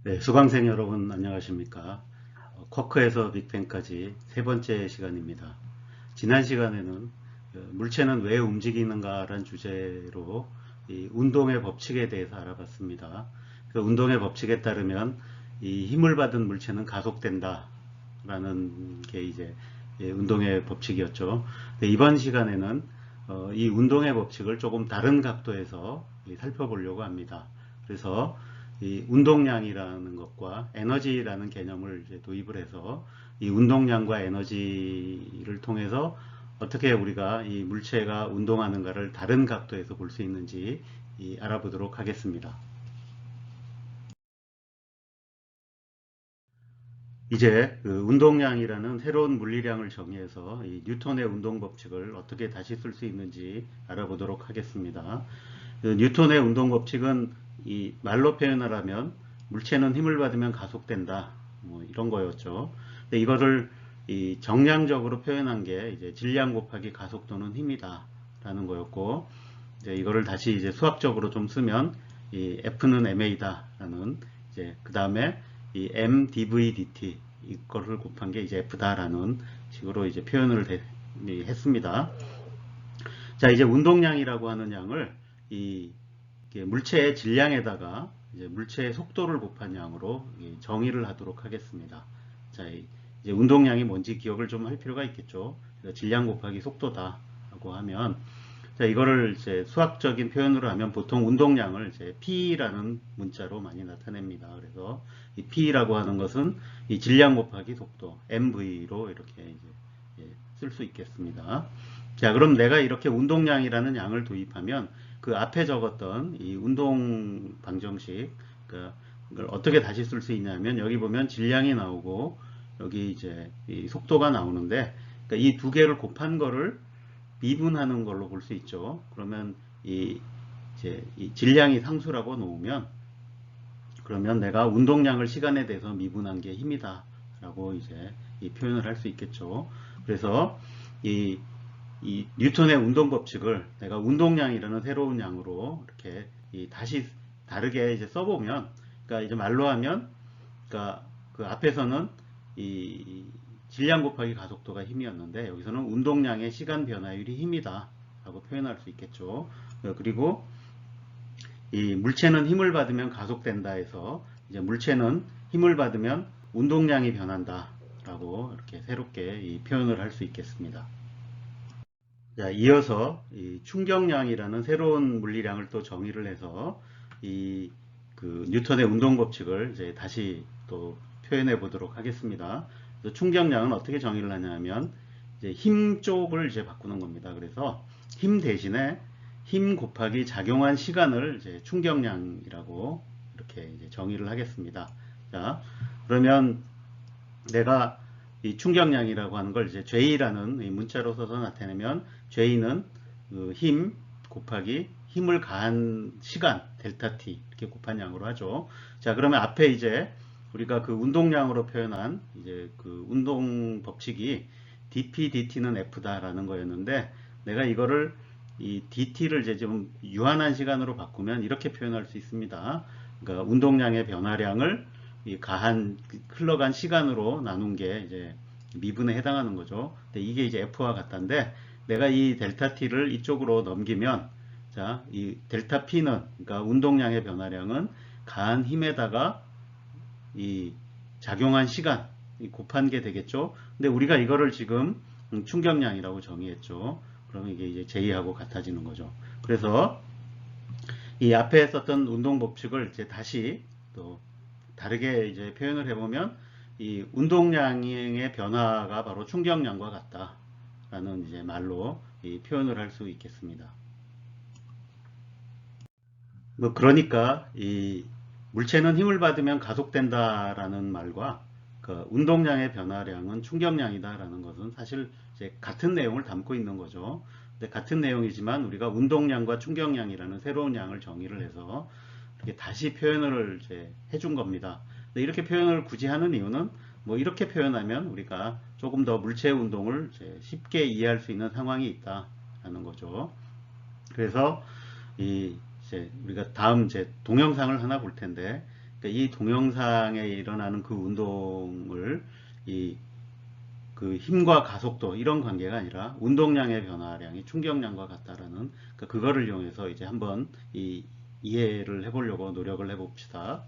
네, 수강생 여러분 안녕하십니까? 쿼크에서 빅뱅까지 세 번째 시간입니다. 지난 시간에는 물체는 왜 움직이는가라는 주제로 이 운동의 법칙에 대해서 알아봤습니다. 그 운동의 법칙에 따르면 이 힘을 받은 물체는 가속된다라는 게 이제 운동의 법칙이었죠. 이번 시간에는 이 운동의 법칙을 조금 다른 각도에서 살펴보려고 합니다. 그래서 이 운동량이라는 것과 에너지라는 개념을 이제 도입을 해서 이 운동량과 에너지를 통해서 어떻게 우리가 이 물체가 운동하는가를 다른 각도에서 볼 수 있는지 알아보도록 하겠습니다. 이제 그 운동량이라는 새로운 물리량을 정의해서 이 뉴턴의 운동 법칙을 어떻게 다시 쓸 수 있는지 알아보도록 하겠습니다. 그 뉴턴의 운동 법칙은 이 말로 표현을 하면 물체는 힘을 받으면 가속된다. 뭐 이런 거였죠. 근데 이거를 이 정량적으로 표현한 게 이제 질량 곱하기 가속도는 힘이다라는 거였고, 이제 이거를 다시 이제 수학적으로 좀 쓰면 이 F는 ma다라는 이제 그 다음에 이 m dv dt 이거를 곱한 게 이제 F다라는 식으로 이제 표현을 했습니다. 자, 이제 운동량이라고 하는 양을 이 물체의 질량에다가 이제 물체의 속도를 곱한 양으로 정의를 하도록 하겠습니다. 자, 이제 운동량이 뭔지 기억을 좀 할 필요가 있겠죠. 질량 곱하기 속도다라고 하면, 자, 이거를 이제 수학적인 표현으로 하면 보통 운동량을 이제 P라는 문자로 많이 나타냅니다. 그래서 이 P라고 하는 것은 이 질량 곱하기 속도 MV로 이렇게 이제 쓸 수 있겠습니다. 자, 그럼 내가 이렇게 운동량이라는 양을 도입하면 그 앞에 적었던 이 운동 방정식, 그러니까 이걸 어떻게 다시 쓸 수 있냐면 여기 보면 질량이 나오고 여기 이제 이 속도가 나오는데, 그러니까 이 두 개를 곱한 거를 미분하는 걸로 볼 수 있죠. 그러면 이제 이 질량이 상수라고 놓으면, 그러면 내가 운동량을 시간에 대해서 미분한 게 힘이다 라고 이제 이 표현을 할 수 있겠죠. 그래서 이 뉴턴의 운동 법칙을 내가 운동량이라는 새로운 양으로 이렇게 다시 다르게 이제 써보면, 그러니까 이제 말로 하면, 그러니까 그 앞에서는 이 질량 곱하기 가속도가 힘이었는데 여기서는 운동량의 시간 변화율이 힘이다 라고 표현할 수 있겠죠. 그리고 이 물체는 힘을 받으면 가속된다 해서 이제 물체는 힘을 받으면 운동량이 변한다 라고 이렇게 새롭게 이 표현을 할 수 있겠습니다. 자, 이어서 이 충격량이라는 새로운 물리량을 또 정의를 해서 이 그 뉴턴의 운동 법칙을 이제 다시 또 표현해 보도록 하겠습니다. 그래서 충격량은 어떻게 정의를 하냐면 이제 힘 쪽을 이제 바꾸는 겁니다. 그래서 힘 대신에 힘 곱하기 작용한 시간을 이제 충격량이라고 이렇게 이제 정의를 하겠습니다. 자, 그러면 내가 이 충격량이라고 하는 걸 이제 J라는 문자로 써서 나타내면 J는 그 힘 곱하기 힘을 가한 시간 델타 T 이렇게 곱한 양으로 하죠. 자, 그러면 앞에 이제 우리가 그 운동량으로 표현한 이제 그 운동 법칙이 dP dT는 F다라는 거였는데, 내가 이거를 이 dT를 이제 좀 유한한 시간으로 바꾸면 이렇게 표현할 수 있습니다. 그러니까 운동량의 변화량을 이 가한 흘러간 시간으로 나눈 게 이제 미분에 해당하는 거죠. 근데 이게 이제 F와 같다인데, 내가 이 델타 T를 이쪽으로 넘기면, 자, 이 델타 P는, 그러니까 운동량의 변화량은 가한 힘에다가 이 작용한 시간 곱한 게 되겠죠. 근데 우리가 이거를 지금 충격량이라고 정의했죠. 그러면 이게 이제 J하고 같아지는 거죠. 그래서 이 앞에 썼던 운동 법칙을 이제 다시 또 다르게 이제 표현을 해보면 이 운동량의 변화가 바로 충격량과 같다라는 이제 말로 이 표현을 할 수 있겠습니다. 뭐 그러니까 이 물체는 힘을 받으면 가속된다라는 말과 그 운동량의 변화량은 충격량이다라는 것은 사실 이제 같은 내용을 담고 있는 거죠. 근데 같은 내용이지만 우리가 운동량과 충격량이라는 새로운 양을 정의를 해서 이렇게 다시 표현을 이제 해준 겁니다. 근데 이렇게 표현을 굳이 하는 이유는 뭐 이렇게 표현하면 우리가 조금 더 물체 운동을 이제 쉽게 이해할 수 있는 상황이 있다라는 거죠. 그래서 이 이제 우리가 다음 이제 동영상을 하나 볼 텐데, 그러니까 이 동영상에 일어나는 그 운동을 그 힘과 가속도 이런 관계가 아니라 운동량의 변화량이 충격량과 같다라는 그러니까 그거를 이용해서 이제 한번 이해를 해보려고 노력을 해봅시다.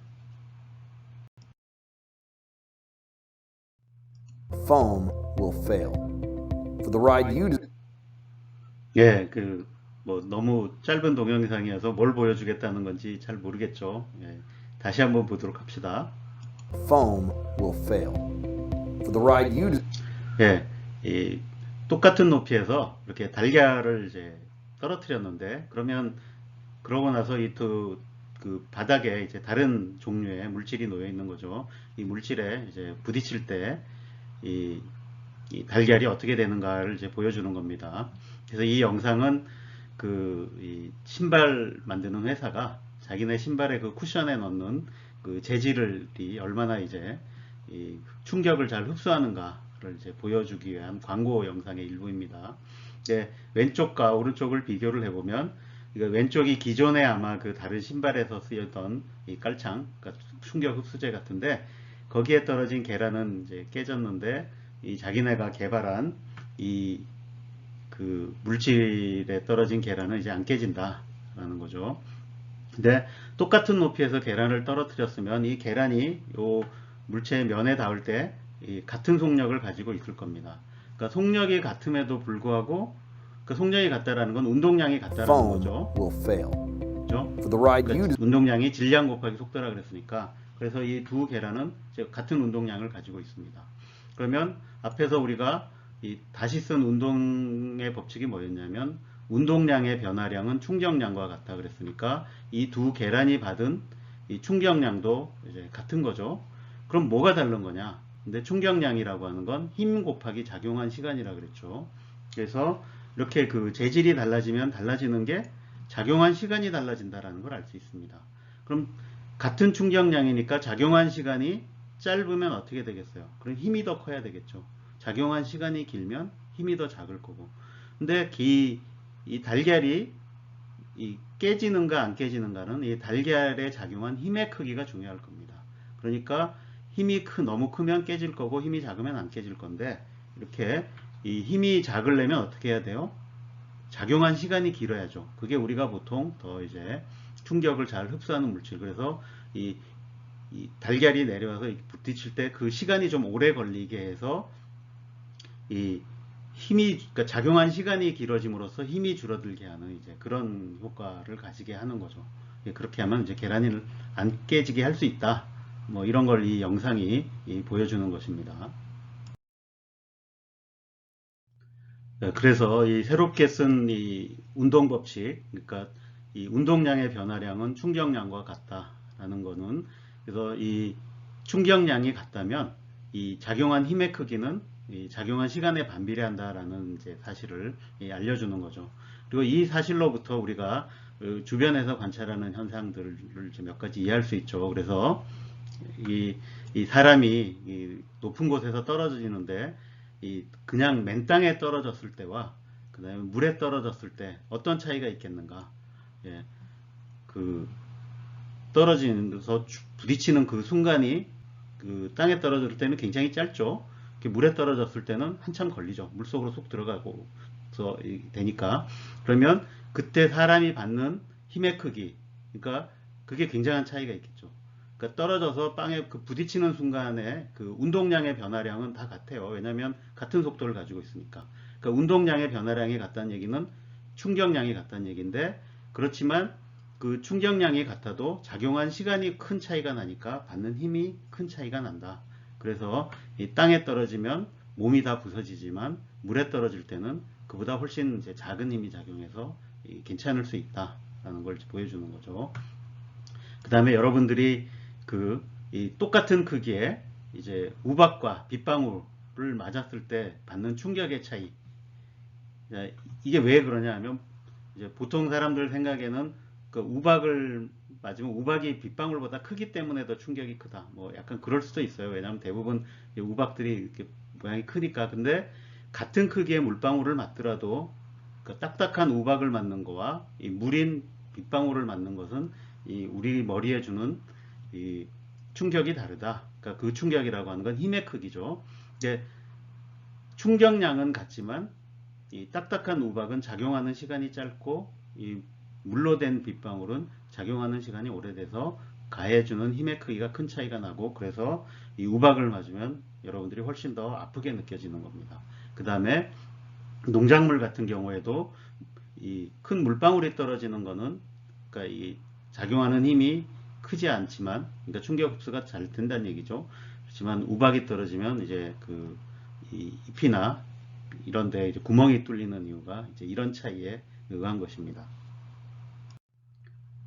Foam will fail. For the ride you 예, 뭐 너무 짧은 동영상이어서 뭘 보여주겠다는 건지 잘 모르겠죠. 예, 다시 한번 보도록 합시다. foam will fail. For the ride you 예, 이 똑같은 높이에서 이렇게 달걀을 이제 떨어뜨렸는데 그러면 그러고 나서 그 바닥에 이제 다른 종류의 물질이 놓여 있는 거죠. 이 물질에 이제 부딪힐 때 이 달걀이 어떻게 되는가를 이제 보여주는 겁니다. 그래서 이 영상은 이 신발 만드는 회사가 자기네 신발에 그 쿠션에 넣는 그 재질이 얼마나 이제 이 충격을 잘 흡수하는가를 이제 보여주기 위한 광고 영상의 일부입니다. 이제 왼쪽과 오른쪽을 비교를 해보면 왼쪽이 기존에 아마 그 다른 신발에서 쓰였던 이 깔창, 그러니까 충격 흡수제 같은데 거기에 떨어진 계란은 이제 깨졌는데 이 자기네가 개발한 그 물질에 떨어진 계란은 이제 안 깨진다라는 거죠. 근데 똑같은 높이에서 계란을 떨어뜨렸으면 이 계란이 요 물체의 면에 닿을 때 같은 속력을 가지고 있을 겁니다. 그러니까 속력이 같음에도 불구하고 그 속력이 같다라는 건 운동량이 같다라는 foam 거죠. will fail. 그죠? For the ride you 그러니까 운동량이 질량 곱하기 속도라 그랬으니까 그래서 이 두 계란은 같은 운동량을 가지고 있습니다. 그러면 앞에서 우리가 다시 쓴 운동의 법칙이 뭐였냐면 운동량의 변화량은 충격량과 같다 그랬으니까 이 두 계란이 받은 이 충격량도 이제 같은 거죠. 그럼 뭐가 다른 거냐? 근데 충격량이라고 하는 건 힘 곱하기 작용한 시간이라 그랬죠. 그래서 이렇게 그 재질이 달라지면 달라지는 게 작용한 시간이 달라진다라는 걸 알 수 있습니다. 그럼 같은 충격량이니까 작용한 시간이 짧으면 어떻게 되겠어요? 그럼 힘이 더 커야 되겠죠. 작용한 시간이 길면 힘이 더 작을 거고. 근데 이 달걀이 깨지는가 안 깨지는가는 이 달걀에 작용한 힘의 크기가 중요할 겁니다. 그러니까 힘이 너무 크면 깨질 거고 힘이 작으면 안 깨질 건데 이렇게 이 힘이 작으려면 어떻게 해야 돼요? 작용한 시간이 길어야죠. 그게 우리가 보통 더 이제 충격을 잘 흡수하는 물질. 그래서 이 달걀이 내려와서 부딪힐 때 그 시간이 좀 오래 걸리게 해서 그러니까 작용한 시간이 길어짐으로써 힘이 줄어들게 하는 이제 그런 효과를 가지게 하는 거죠. 그렇게 하면 이제 계란을 안 깨지게 할 수 있다. 뭐 이런 걸 이 영상이 보여주는 것입니다. 그래서 이 새롭게 쓴 이 운동 법칙, 그러니까 이 운동량의 변화량은 충격량과 같다라는 거는 그래서 이 충격량이 같다면 이 작용한 힘의 크기는 이 작용한 시간에 반비례한다라는 이제 사실을 알려주는 거죠. 그리고 이 사실로부터 우리가 주변에서 관찰하는 현상들을 몇 가지 이해할 수 있죠. 그래서 이 사람이 높은 곳에서 떨어지는데 그냥 맨 땅에 떨어졌을 때와 그 다음에 물에 떨어졌을 때 어떤 차이가 있겠는가? 예, 떨어지면서 부딪히는 그 순간이 그 땅에 떨어질 때는 굉장히 짧죠. 물에 떨어졌을 때는 한참 걸리죠. 물속으로 쏙 들어가고 되니까. 그러면 그때 사람이 받는 힘의 크기, 그러니까 그게 굉장한 차이가 있겠죠. 그러니까 떨어져서 땅에 부딪히는 순간에 그 운동량의 변화량은 다 같아요. 왜냐하면 같은 속도를 가지고 있으니까. 그러니까 운동량의 변화량이 같다는 얘기는 충격량이 같다는 얘기인데, 그렇지만 그 충격량이 같아도 작용한 시간이 큰 차이가 나니까 받는 힘이 큰 차이가 난다. 그래서 이 땅에 떨어지면 몸이 다 부서지지만 물에 떨어질 때는 그보다 훨씬 이제 작은 힘이 작용해서 괜찮을 수 있다라는 걸 보여주는 거죠. 그 다음에 여러분들이 이 똑같은 크기의 이제 우박과 빗방울을 맞았을 때 받는 충격의 차이. 이게 왜 그러냐 하면 이제 보통 사람들 생각에는 그 우박을 맞으면 우박이 빗방울보다 크기 때문에 더 충격이 크다. 뭐 약간 그럴 수도 있어요. 왜냐하면 대부분 우박들이 이렇게 모양이 크니까. 근데 같은 크기의 물방울을 맞더라도 그 딱딱한 우박을 맞는 거와 이 물인 빗방울을 맞는 것은 이 우리 머리에 주는 이 충격이 다르다. 그러니까 그 충격이라고 하는 건 힘의 크기죠. 이제 충격량은 같지만 이 딱딱한 우박은 작용하는 시간이 짧고 이 물로 된 빗방울은 작용하는 시간이 오래돼서 가해주는 힘의 크기가 큰 차이가 나고, 그래서 이 우박을 맞으면 여러분들이 훨씬 더 아프게 느껴지는 겁니다. 그 다음에 농작물 같은 경우에도 이 큰 물방울이 떨어지는 거는, 그러니까 이 작용하는 힘이 크지 않지만, 그러니까 충격 흡수가 잘 된다는 얘기죠. 그렇지만 우박이 떨어지면 이제 그 이 잎이나 이런데 이제 구멍이 뚫리는 이유가 이제 이런 차이에 의한 것입니다.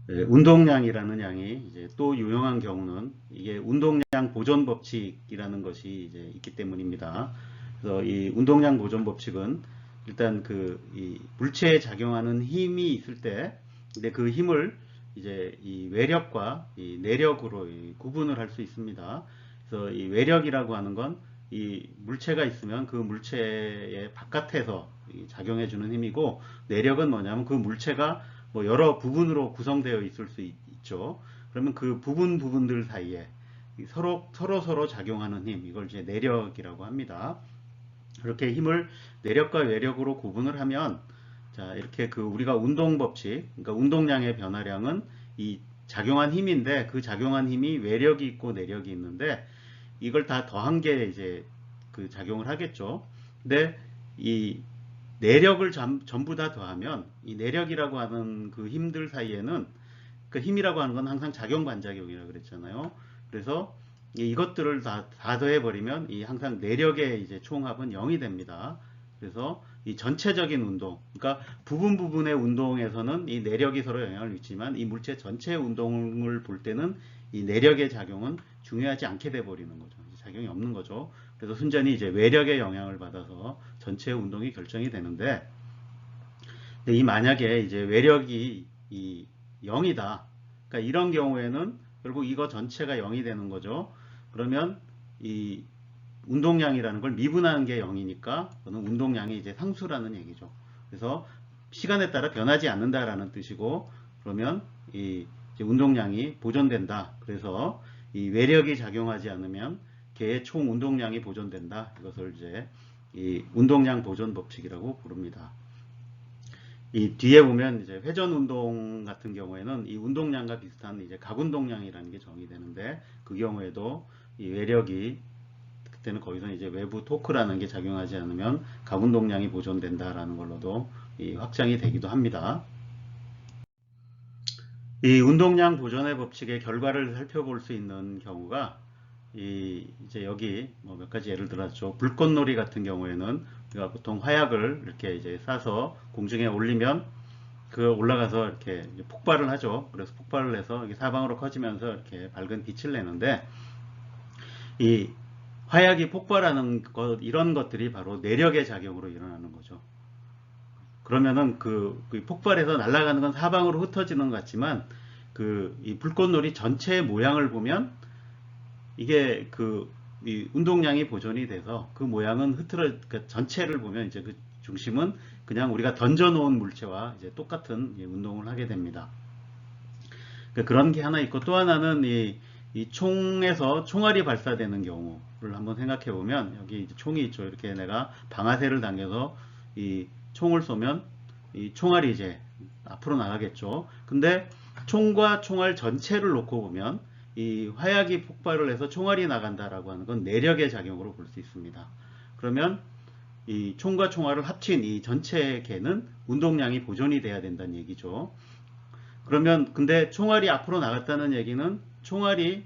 운동량이라는 양이 이제 또 유용한 경우는 이게 운동량 보존 법칙이라는 것이 이제 있기 때문입니다. 그래서 이 운동량 보존 법칙은 일단 그 이 물체에 작용하는 힘이 있을 때, 근데 그 힘을 이제 이 외력과 이 내력으로 구분을 할 수 있습니다. 그래서 이 외력이라고 하는 건 이 물체가 있으면 그 물체의 바깥에서 작용해 주는 힘이고, 내력은 뭐냐면 그 물체가 뭐 여러 부분으로 구성되어 있을 수 있죠. 그러면 그 부분들 사이에 서로 작용하는 힘, 이걸 이제 내력이라고 합니다. 그렇게 힘을 내력과 외력으로 구분을 하면, 자, 이렇게 그 우리가 운동 법칙, 그러니까 운동량의 변화량은 이 작용한 힘인데, 그 작용한 힘이 외력이 있고 내력이 있는데, 이걸 다 더한 게 이제 그 작용을 하겠죠. 근데 이 내력을 전부 다 더하면, 이 내력이라고 하는 그 힘들 사이에는, 그 힘이라고 하는 건 항상 작용 반작용이라고 그랬잖아요. 그래서 이것들을 다 더해버리면 이 항상 내력의 이제 총합은 0이 됩니다. 그래서 이 전체적인 운동, 그러니까 부분의 운동에서는 이 내력이 서로 영향을 미치지만, 이 물체 전체의 운동을 볼 때는 이 내력의 작용은 중요하지 않게 돼 버리는 거죠. 작용이 없는 거죠. 그래서 순전히 이제 외력의 영향을 받아서 전체 운동이 결정이 되는데, 근데 이 만약에 이제 외력이 이 0이다. 그러니까 이런 경우에는 결국 이거 전체가 0이 되는 거죠. 그러면 이 운동량이라는 걸 미분하는 게 0이니까 그는 운동량이 이제 상수라는 얘기죠. 그래서 시간에 따라 변하지 않는다라는 뜻이고, 그러면 이 운동량이 보존된다. 그래서 이 외력이 작용하지 않으면 개의 총 운동량이 보존된다. 이것을 이제 이 운동량 보존 법칙이라고 부릅니다. 이 뒤에 보면 이제 회전 운동 같은 경우에는 이 운동량과 비슷한 이제 각운동량이라는 게 정의되는데, 그 경우에도 이 외력이 그때는 거기서 이제 외부 토크라는 게 작용하지 않으면 각운동량이 보존된다라는 걸로도 이 확장이 되기도 합니다. 이 운동량 보존의 법칙의 결과를 살펴볼 수 있는 경우가 이제 여기 뭐 몇 가지 예를 들었죠. 불꽃놀이 같은 경우에는 우리가 보통 화약을 이렇게 이제 싸서 공중에 올리면 그 올라가서 이렇게 폭발을 하죠. 그래서 폭발을 해서 이게 사방으로 커지면서 이렇게 밝은 빛을 내는데, 이 화약이 폭발하는 것, 이런 것들이 바로 내력의 작용으로 일어나는 거죠. 그러면은 그 폭발해서 날아가는 건 사방으로 흩어지는 것 같지만, 이 불꽃놀이 전체의 모양을 보면 이게 이 운동량이 보존이 돼서 그 모양은 그러니까 전체를 보면 이제 그 중심은 그냥 우리가 던져놓은 물체와 이제 똑같은 운동을 하게 됩니다. 그러니까 그런 게 하나 있고, 또 하나는 이 총에서 총알이 발사되는 경우를 한번 생각해 보면, 여기 이제 총이 있죠. 이렇게 내가 방아쇠를 당겨서 이 총을 쏘면 이 총알이 이제 앞으로 나가겠죠. 근데 총과 총알 전체를 놓고 보면 이 화약이 폭발을 해서 총알이 나간다라고 하는 건 내력의 작용으로 볼 수 있습니다. 그러면 이 총과 총알을 합친 이 전체 개는 운동량이 보존이 돼야 된다는 얘기죠. 그러면 근데 총알이 앞으로 나갔다는 얘기는 총알이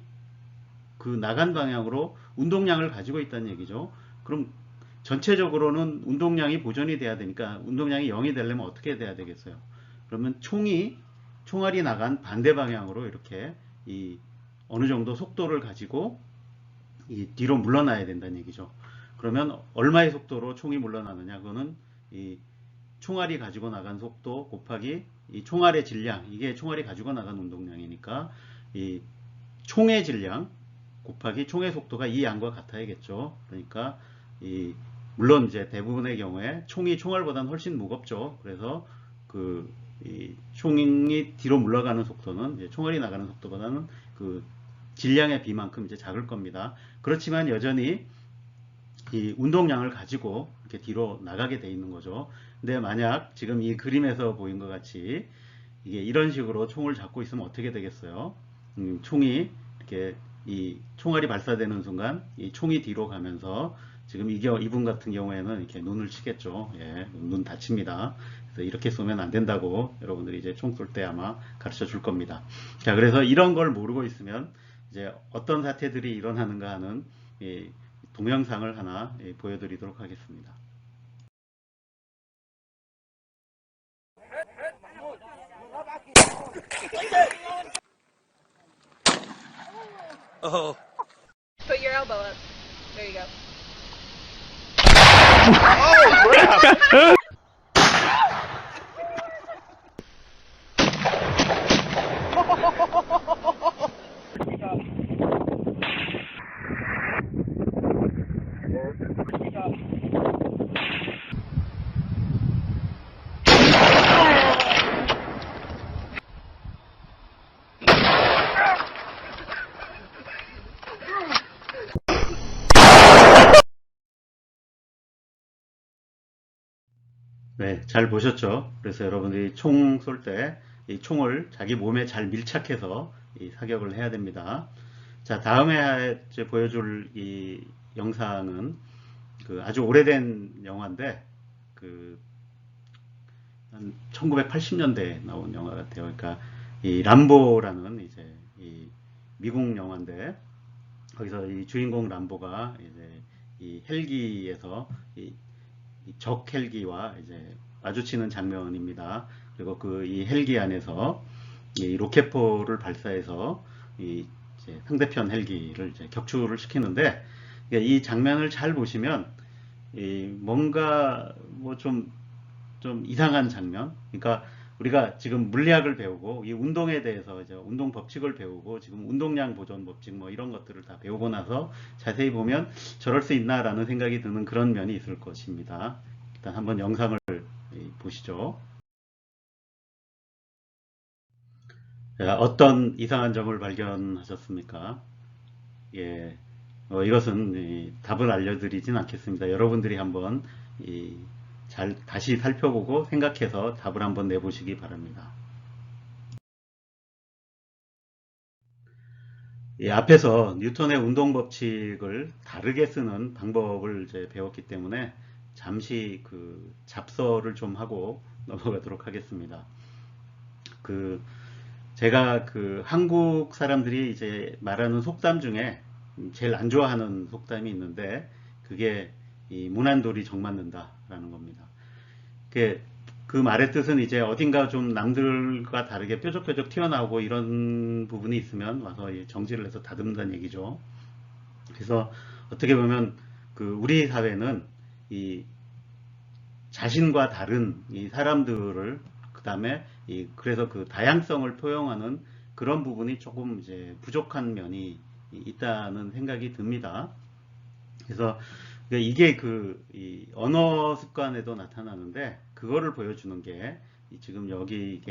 그 나간 방향으로 운동량을 가지고 있다는 얘기죠. 그럼 전체적으로는 운동량이 보존이 돼야 되니까 운동량이 0이 되려면 어떻게 돼야 되겠어요? 그러면 총알이 나간 반대 방향으로 이렇게 이 어느 정도 속도를 가지고 이 뒤로 물러나야 된다는 얘기죠. 그러면 얼마의 속도로 총이 물러나느냐? 그거는 이 총알이 가지고 나간 속도 곱하기 이 총알의 질량, 이게 총알이 가지고 나간 운동량이니까 이 총의 질량 곱하기 총의 속도가 이 양과 같아야겠죠. 그러니까 물론 이제 대부분의 경우에 총알보다는 훨씬 무겁죠. 그래서 이 총이 뒤로 물러가는 속도는 이제 총알이 나가는 속도보다는 질량의 비만큼 이제 작을 겁니다. 그렇지만 여전히 이 운동량을 가지고 이렇게 뒤로 나가게 돼 있는 거죠. 근데 만약 지금 이 그림에서 보인 것 같이 이게 이런 식으로 총을 잡고 있으면 어떻게 되겠어요? 총이 이렇게 이 총알이 발사되는 순간 이 총이 뒤로 가면서 지금 이분 같은 경우에는 이렇게 눈을 치겠죠. 예, 눈 다칩니다. 그래서 이렇게 쏘면 안 된다고 여러분들이 이제 총 쏠 때 아마 가르쳐 줄 겁니다. 자, 그래서 이런 걸 모르고 있으면 이제 어떤 사태들이 일어나는가 하는 이 동영상을 하나 보여드리도록 하겠습니다. Put your elbow up. There you go. 네, 잘 보셨죠? 그래서 여러분들이 총 쏠 때 이 총을 자기 몸에 잘 밀착해서 이 사격을 해야 됩니다. 자, 다음에 이제 보여줄 이 영상은 그 아주 오래된 영화인데 그 한 1980년대에 나온 영화 같아요. 그러니까 이 람보라는 이제 이 미국 영화인데 거기서 이 주인공 람보가 이제 이 헬기에서 적 헬기와 이제 마주치는 장면입니다. 그리고 그 이 헬기 안에서 이 로켓포를 발사해서 이 이제 상대편 헬기를 이제 격추를 시키는데 이 장면을 잘 보시면 이 뭔가 뭐 좀 이상한 장면. 그러니까 우리가 지금 물리학을 배우고 이 운동에 대해서 이제 운동 법칙을 배우고 지금 운동량 보존 법칙 뭐 이런 것들을 다 배우고 나서 자세히 보면 저럴 수 있나라는 생각이 드는 그런 면이 있을 것입니다. 일단 한번 영상을 보시죠. 자, 어떤 이상한 점을 발견하셨습니까? 예, 이것은 답을 알려드리진 않겠습니다. 여러분들이 한번 잘 다시 살펴보고 생각해서 답을 한번 내보시기 바랍니다. 앞에서 뉴턴의 운동 법칙을 다르게 쓰는 방법을 이제 배웠기 때문에 잠시 그 잡서를 좀 하고 넘어가도록 하겠습니다. 제가 그 한국 사람들이 이제 말하는 속담 중에 제일 안 좋아하는 속담이 있는데 그게 이 무난돌이 정 맞는다라는 겁니다. 그 말의 뜻은 이제 어딘가 좀 남들과 다르게 뾰족뾰족 튀어나오고 이런 부분이 있으면 와서 정지를 해서 다듬는다는 얘기죠. 그래서 어떻게 보면 그 우리 사회는 이 자신과 다른 이 사람들을 그 다음에 그래서 그 다양성을 포용하는 그런 부분이 조금 이제 부족한 면이 있다는 생각이 듭니다. 그래서 이게 이 언어 습관에도 나타나는데 그거를 보여주는 게 지금 여기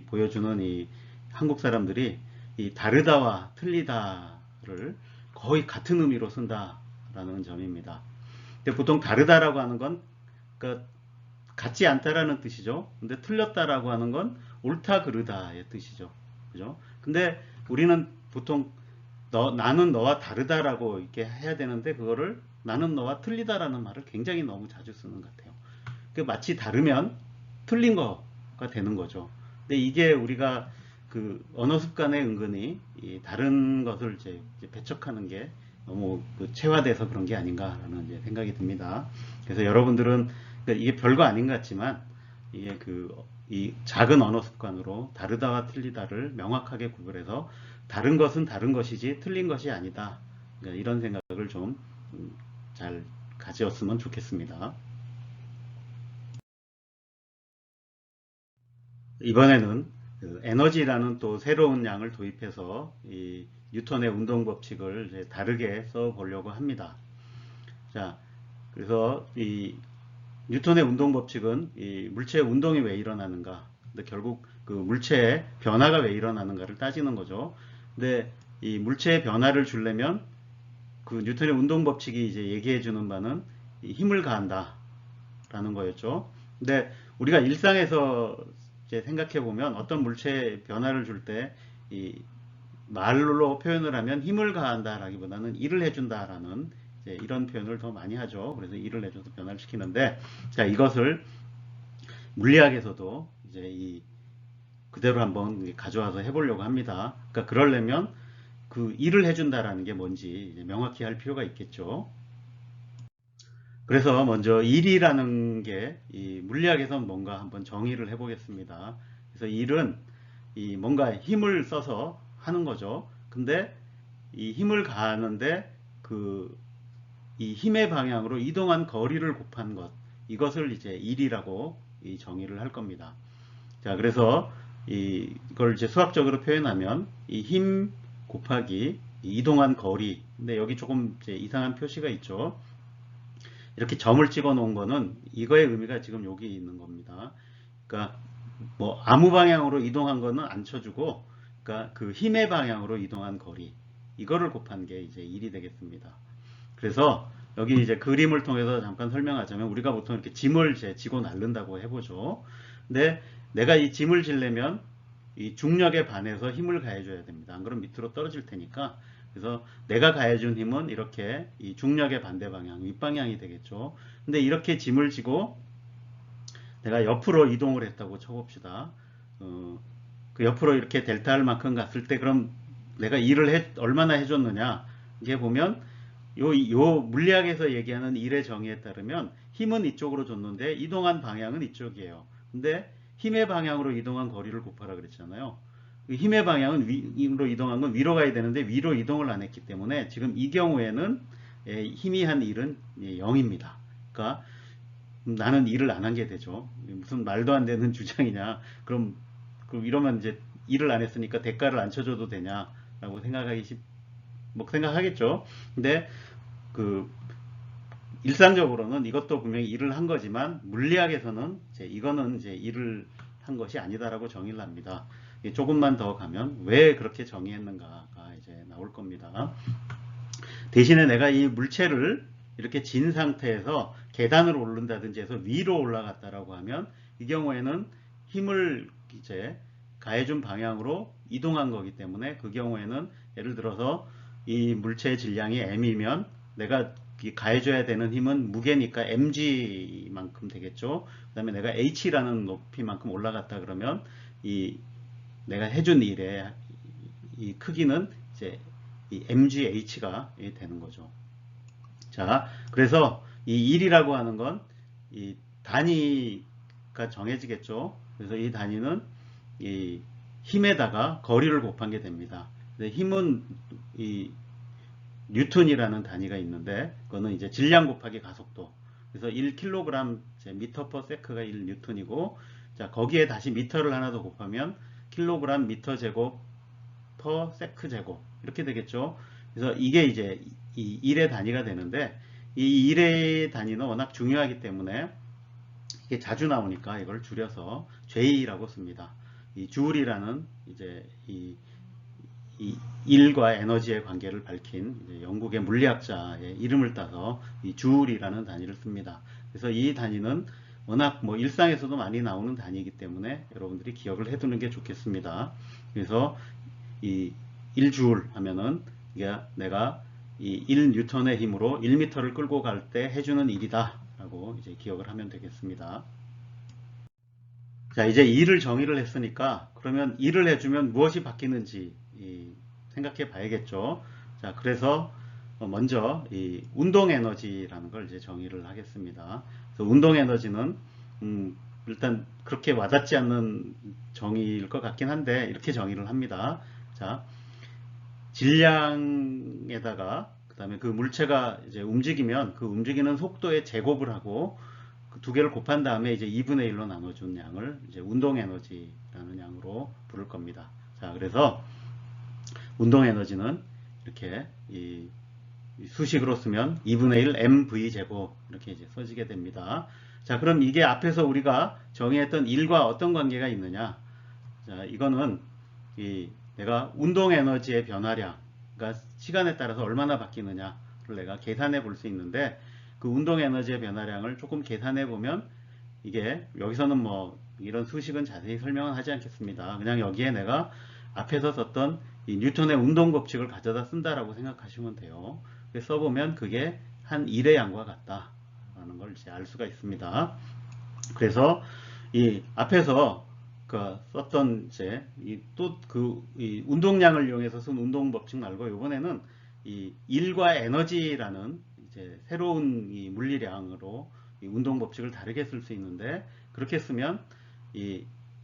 보여주는 이 한국 사람들이 이 다르다와 틀리다를 거의 같은 의미로 쓴다라는 점입니다. 근데 보통 다르다라고 하는 건 그러니까 같지 않다라는 뜻이죠. 근데 틀렸다라고 하는 건 옳다 그르다의 뜻이죠. 그죠? 근데 우리는 보통 나는 너와 다르다라고 이렇게 해야 되는데 그거를 나는 너와 틀리다라는 말을 굉장히 너무 자주 쓰는 것 같아요. 마치 다르면 틀린 거가 되는 거죠. 근데 이게 우리가 그 언어 습관에 은근히 다른 것을 이제 배척하는 게 너무 체화돼서 그런 게 아닌가라는 이제 생각이 듭니다. 그래서 여러분들은 그러니까 이게 별거 아닌 것 같지만 이게 이 작은 언어 습관으로 다르다와 틀리다를 명확하게 구별해서 다른 것은 다른 것이지 틀린 것이 아니다. 그러니까 이런 생각을 좀 잘 가지었으면 좋겠습니다. 이번에는 에너지라는 또 새로운 양을 도입해서 이 뉴턴의 운동 법칙을 이제 다르게 써 보려고 합니다. 자, 그래서 이 뉴턴의 운동 법칙은 이 물체의 운동이 왜 일어나는가, 근데 결국 그 물체의 변화가 왜 일어나는가를 따지는 거죠. 근데 이 물체의 변화를 주려면 그 뉴턴의 운동 법칙이 이제 얘기해 주는 바는 이 힘을 가한다 라는 거였죠. 근데 우리가 일상에서 이제 생각해 보면 어떤 물체의 변화를 줄 때 이 말로 표현을 하면 힘을 가한다 라기보다는 일을 해준다 라는 이런 표현을 더 많이 하죠. 그래서 일을 해줘서 변화를 시키는데, 자, 이것을 물리학에서도 이제 이 그대로 한번 가져와서 해보려고 합니다. 그러니까 그러려면 그 일을 해준다라는 게 뭔지 이제 명확히 할 필요가 있겠죠. 그래서 먼저 일이라는 게 이 물리학에서 뭔가 한번 정의를 해보겠습니다. 그래서 일은 이 뭔가 힘을 써서 하는 거죠. 근데 이 힘을 가하는데 그 이 힘의 방향으로 이동한 거리를 곱한 것, 이것을 이제 일이라고 이 정의를 할 겁니다. 자, 그래서 이걸 이제 수학적으로 표현하면 이 힘 곱하기 이 이동한 거리. 근데 여기 조금 이제 이상한 표시가 있죠. 이렇게 점을 찍어 놓은 거는 이거의 의미가 지금 여기 있는 겁니다. 그러니까 뭐 아무 방향으로 이동한 거는 안 쳐주고, 그러니까 그 힘의 방향으로 이동한 거리, 이거를 곱한 게 이제 일이 되겠습니다. 그래서 여기 이제 그림을 통해서 잠깐 설명하자면, 우리가 보통 이렇게 짐을 지고 나른다고 해보죠. 근데 내가 이 짐을 지려면 이 중력에 반해서 힘을 가해줘야 됩니다. 안 그러면 밑으로 떨어질 테니까. 그래서 내가 가해준 힘은 이렇게 이 중력의 반대 방향, 윗방향이 되겠죠. 근데 이렇게 짐을 지고 내가 옆으로 이동을 했다고 쳐봅시다. 그 옆으로 이렇게 델타 R만큼 갔을 때 그럼 내가 일을 얼마나 해줬느냐. 이게 보면 요 물리학에서 얘기하는 일의 정의에 따르면 힘은 이쪽으로 줬는데 이동한 방향은 이쪽이에요. 근데 힘의 방향으로 이동한 거리를 곱하라 그랬잖아요. 힘의 방향은 위로 이동한 건 위로 가야 되는데 위로 이동을 안 했기 때문에 지금 이 경우에는 힘이 한 일은 0입니다. 그러니까 나는 일을 안 한 게 되죠. 무슨 말도 안 되는 주장이냐. 그럼 이러면 이제 일을 안 했으니까 대가를 안 쳐줘도 되냐라고 생각하겠죠. 근데 일상적으로는 이것도 분명히 일을 한 거지만 물리학에서는 이거는 이제 일을 한 것이 아니다라고 정의를 합니다. 조금만 더 가면 왜 그렇게 정의했는가가 이제 나올 겁니다. 대신에 내가 이 물체를 이렇게 진 상태에서 계단을 오른다든지 해서 위로 올라갔다라고 하면 이 경우에는 힘을 이제 가해준 방향으로 이동한 거기 때문에 그 경우에는 예를 들어서 이 물체의 질량이 m이면 내가 가해줘야 되는 힘은 무게니까 mg만큼 되겠죠. 그 다음에 내가 h라는 높이만큼 올라갔다 그러면 내가 해준 일의 이 크기는 이제 이 mgh가 되는 거죠. 자, 그래서 이 일이라고 하는 건 이 단위가 정해지겠죠. 그래서 이 단위는 이 힘에다가 거리를 곱한 게 됩니다. 근데 힘은 이 뉴턴이라는 단위가 있는데 그거는 이제 질량 곱하기 가속도. 그래서 1kg 미터 퍼 세크가 1뉴턴이고, 자, 거기에 다시 미터를 하나 더 곱하면 킬로그램 미터 제곱 퍼 세크 제곱 이렇게 되겠죠. 그래서 이게 이제 이 일의 단위가 되는데, 이 일의 단위는 워낙 중요하기 때문에 이게 자주 나오니까 이걸 줄여서 J라고 씁니다. 이 줄이라는 이제 이 일과 에너지의 관계를 밝힌 이제 영국의 물리학자의 이름을 따서 이 줄이라는 단위를 씁니다. 그래서 이 단위는 워낙 뭐 일상에서도 많이 나오는 단위이기 때문에 여러분들이 기억을 해두는 게 좋겠습니다. 그래서 이 1줄 하면은 이게 내가 이 1뉴턴의 힘으로 1m를 끌고 갈 때 해주는 일이다 라고 이제 기억을 하면 되겠습니다. 자, 이제 일을 정의를 했으니까 그러면 일을 해주면 무엇이 바뀌는지 생각해 봐야겠죠. 자, 그래서 먼저 이 운동 에너지라는 걸 이제 정의를 하겠습니다. 그래서 운동 에너지는 일단 그렇게 와닿지 않는 정의일 것 같긴 한데 이렇게 정의를 합니다. 자, 질량에다가 그다음에 그 물체가 이제 움직이면 그 움직이는 속도에 제곱을 하고 그 두 개를 곱한 다음에 이제 2분의 1로 나눠준 양을 이제 운동 에너지라는 양으로 부를 겁니다. 자, 그래서 운동 에너지는 이렇게 이 수식으로 쓰면 2분의 1 mv 제곱 이렇게 이제 써지게 됩니다. 자, 그럼 이게 앞에서 우리가 정의했던 일과 어떤 관계가 있느냐? 자, 이거는 내가 운동 에너지의 변화량, 그러니까 시간에 따라서 얼마나 바뀌느냐를 내가 계산해 볼 수 있는데, 그 운동 에너지의 변화량을 조금 계산해 보면, 이게 여기서는 뭐 이런 수식은 자세히 설명은 하지 않겠습니다. 그냥 여기에 내가 앞에서 썼던 이 뉴턴의 운동 법칙을 가져다 쓴다라고 생각하시면 돼요. 써보면 그게 한 1의 양과 같다라는 걸 이제 알 수가 있습니다. 그래서 이 앞에서 그 썼던 이제 이 운동량을 이용해서 쓴 운동 법칙 말고, 이번에는 이 일과 에너지라는 이제 새로운 이 물리량으로 이 운동 법칙을 다르게 쓸 수 있는데, 그렇게 쓰면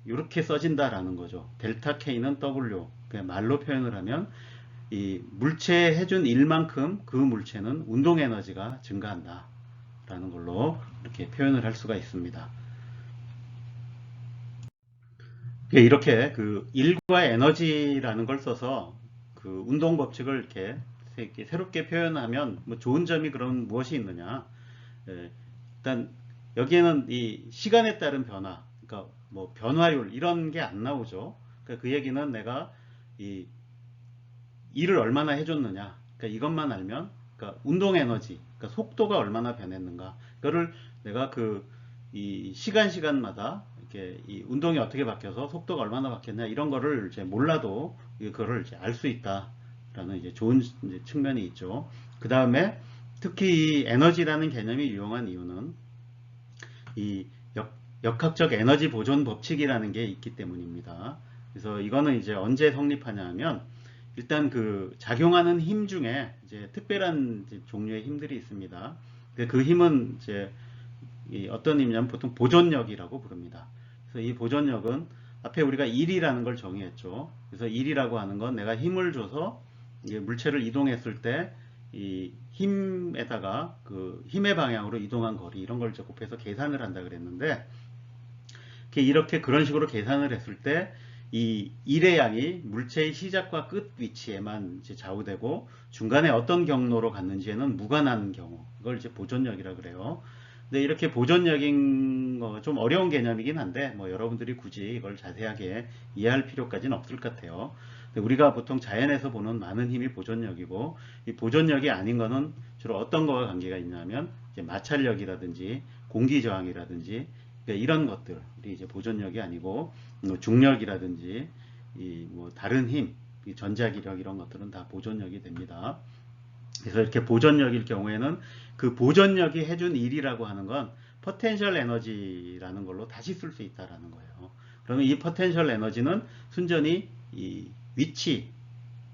이렇게 써진다라는 거죠. 델타 K는 W. 그냥 말로 표현을 하면 이 물체에 해준 일만큼 그 물체는 운동 에너지가 증가한다 라는 걸로 이렇게 표현을 할 수가 있습니다. 이렇게 그 일과 에너지라는 걸 써서 그 운동 법칙을 이렇게 새롭게 표현하면 뭐 좋은 점이 그럼 무엇이 있느냐? 일단 여기에는 이 시간에 따른 변화, 그러니까 뭐 변화율 이런 게 안 나오죠. 그러니까 그 얘기는 내가 이 일을 얼마나 해줬느냐, 그러니까 이것만 알면, 그러니까 운동 에너지, 그러니까 속도가 얼마나 변했는가, 그거를 내가 이 시간마다 이렇게 이 운동이 어떻게 바뀌어서 속도가 얼마나 바뀌었냐 이런 거를 이제 몰라도 그거를 이제 알 수 있다라는 이제 좋은 이제 측면이 있죠. 그 다음에 특히 이 에너지라는 개념이 유용한 이유는 이 역학적 에너지 보존 법칙이라는 게 있기 때문입니다. 그래서 이거는 이제 언제 성립하냐 하면, 일단 그 작용하는 힘 중에 이제 특별한 이제 종류의 힘들이 있습니다. 그 힘은 이제 어떤 힘이냐면 보통 보존력이라고 부릅니다. 그래서 이 보존력은 앞에 우리가 일이라는 걸 정의했죠. 그래서 일이라고 하는 건 내가 힘을 줘서 물체를 이동했을 때 이 힘에다가 그 힘의 방향으로 이동한 거리, 이런 걸 곱해서 계산을 한다 그랬는데, 이렇게 그런 식으로 계산을 했을 때 이 일의 양이 물체의 시작과 끝 위치에만 이제 좌우되고, 중간에 어떤 경로로 갔는지에는 무관한 경우, 이걸 이제 보존력이라 그래요. 근데 이렇게 보존력인 거 좀 어려운 개념이긴 한데, 뭐 여러분들이 굳이 이걸 자세하게 이해할 필요까지는 없을 것 같아요. 근데 우리가 보통 자연에서 보는 많은 힘이 보존력이고, 이 보존력이 아닌 거는 주로 어떤 거와 관계가 있냐면, 이제 마찰력이라든지 공기 저항이라든지, 그러니까 이런 것들이 이제 보존력이 아니고, 뭐 중력이라든지 뭐 다른 힘, 전자기력 이런 것들은 다 보존력이 됩니다. 그래서 이렇게 보존력일 경우에는 그 보존력이 해준 일이라고 하는 건 포텐셜 에너지라는 걸로 다시 쓸 수 있다라는 거예요. 그러면 이 포텐셜 에너지는 순전히 이 위치,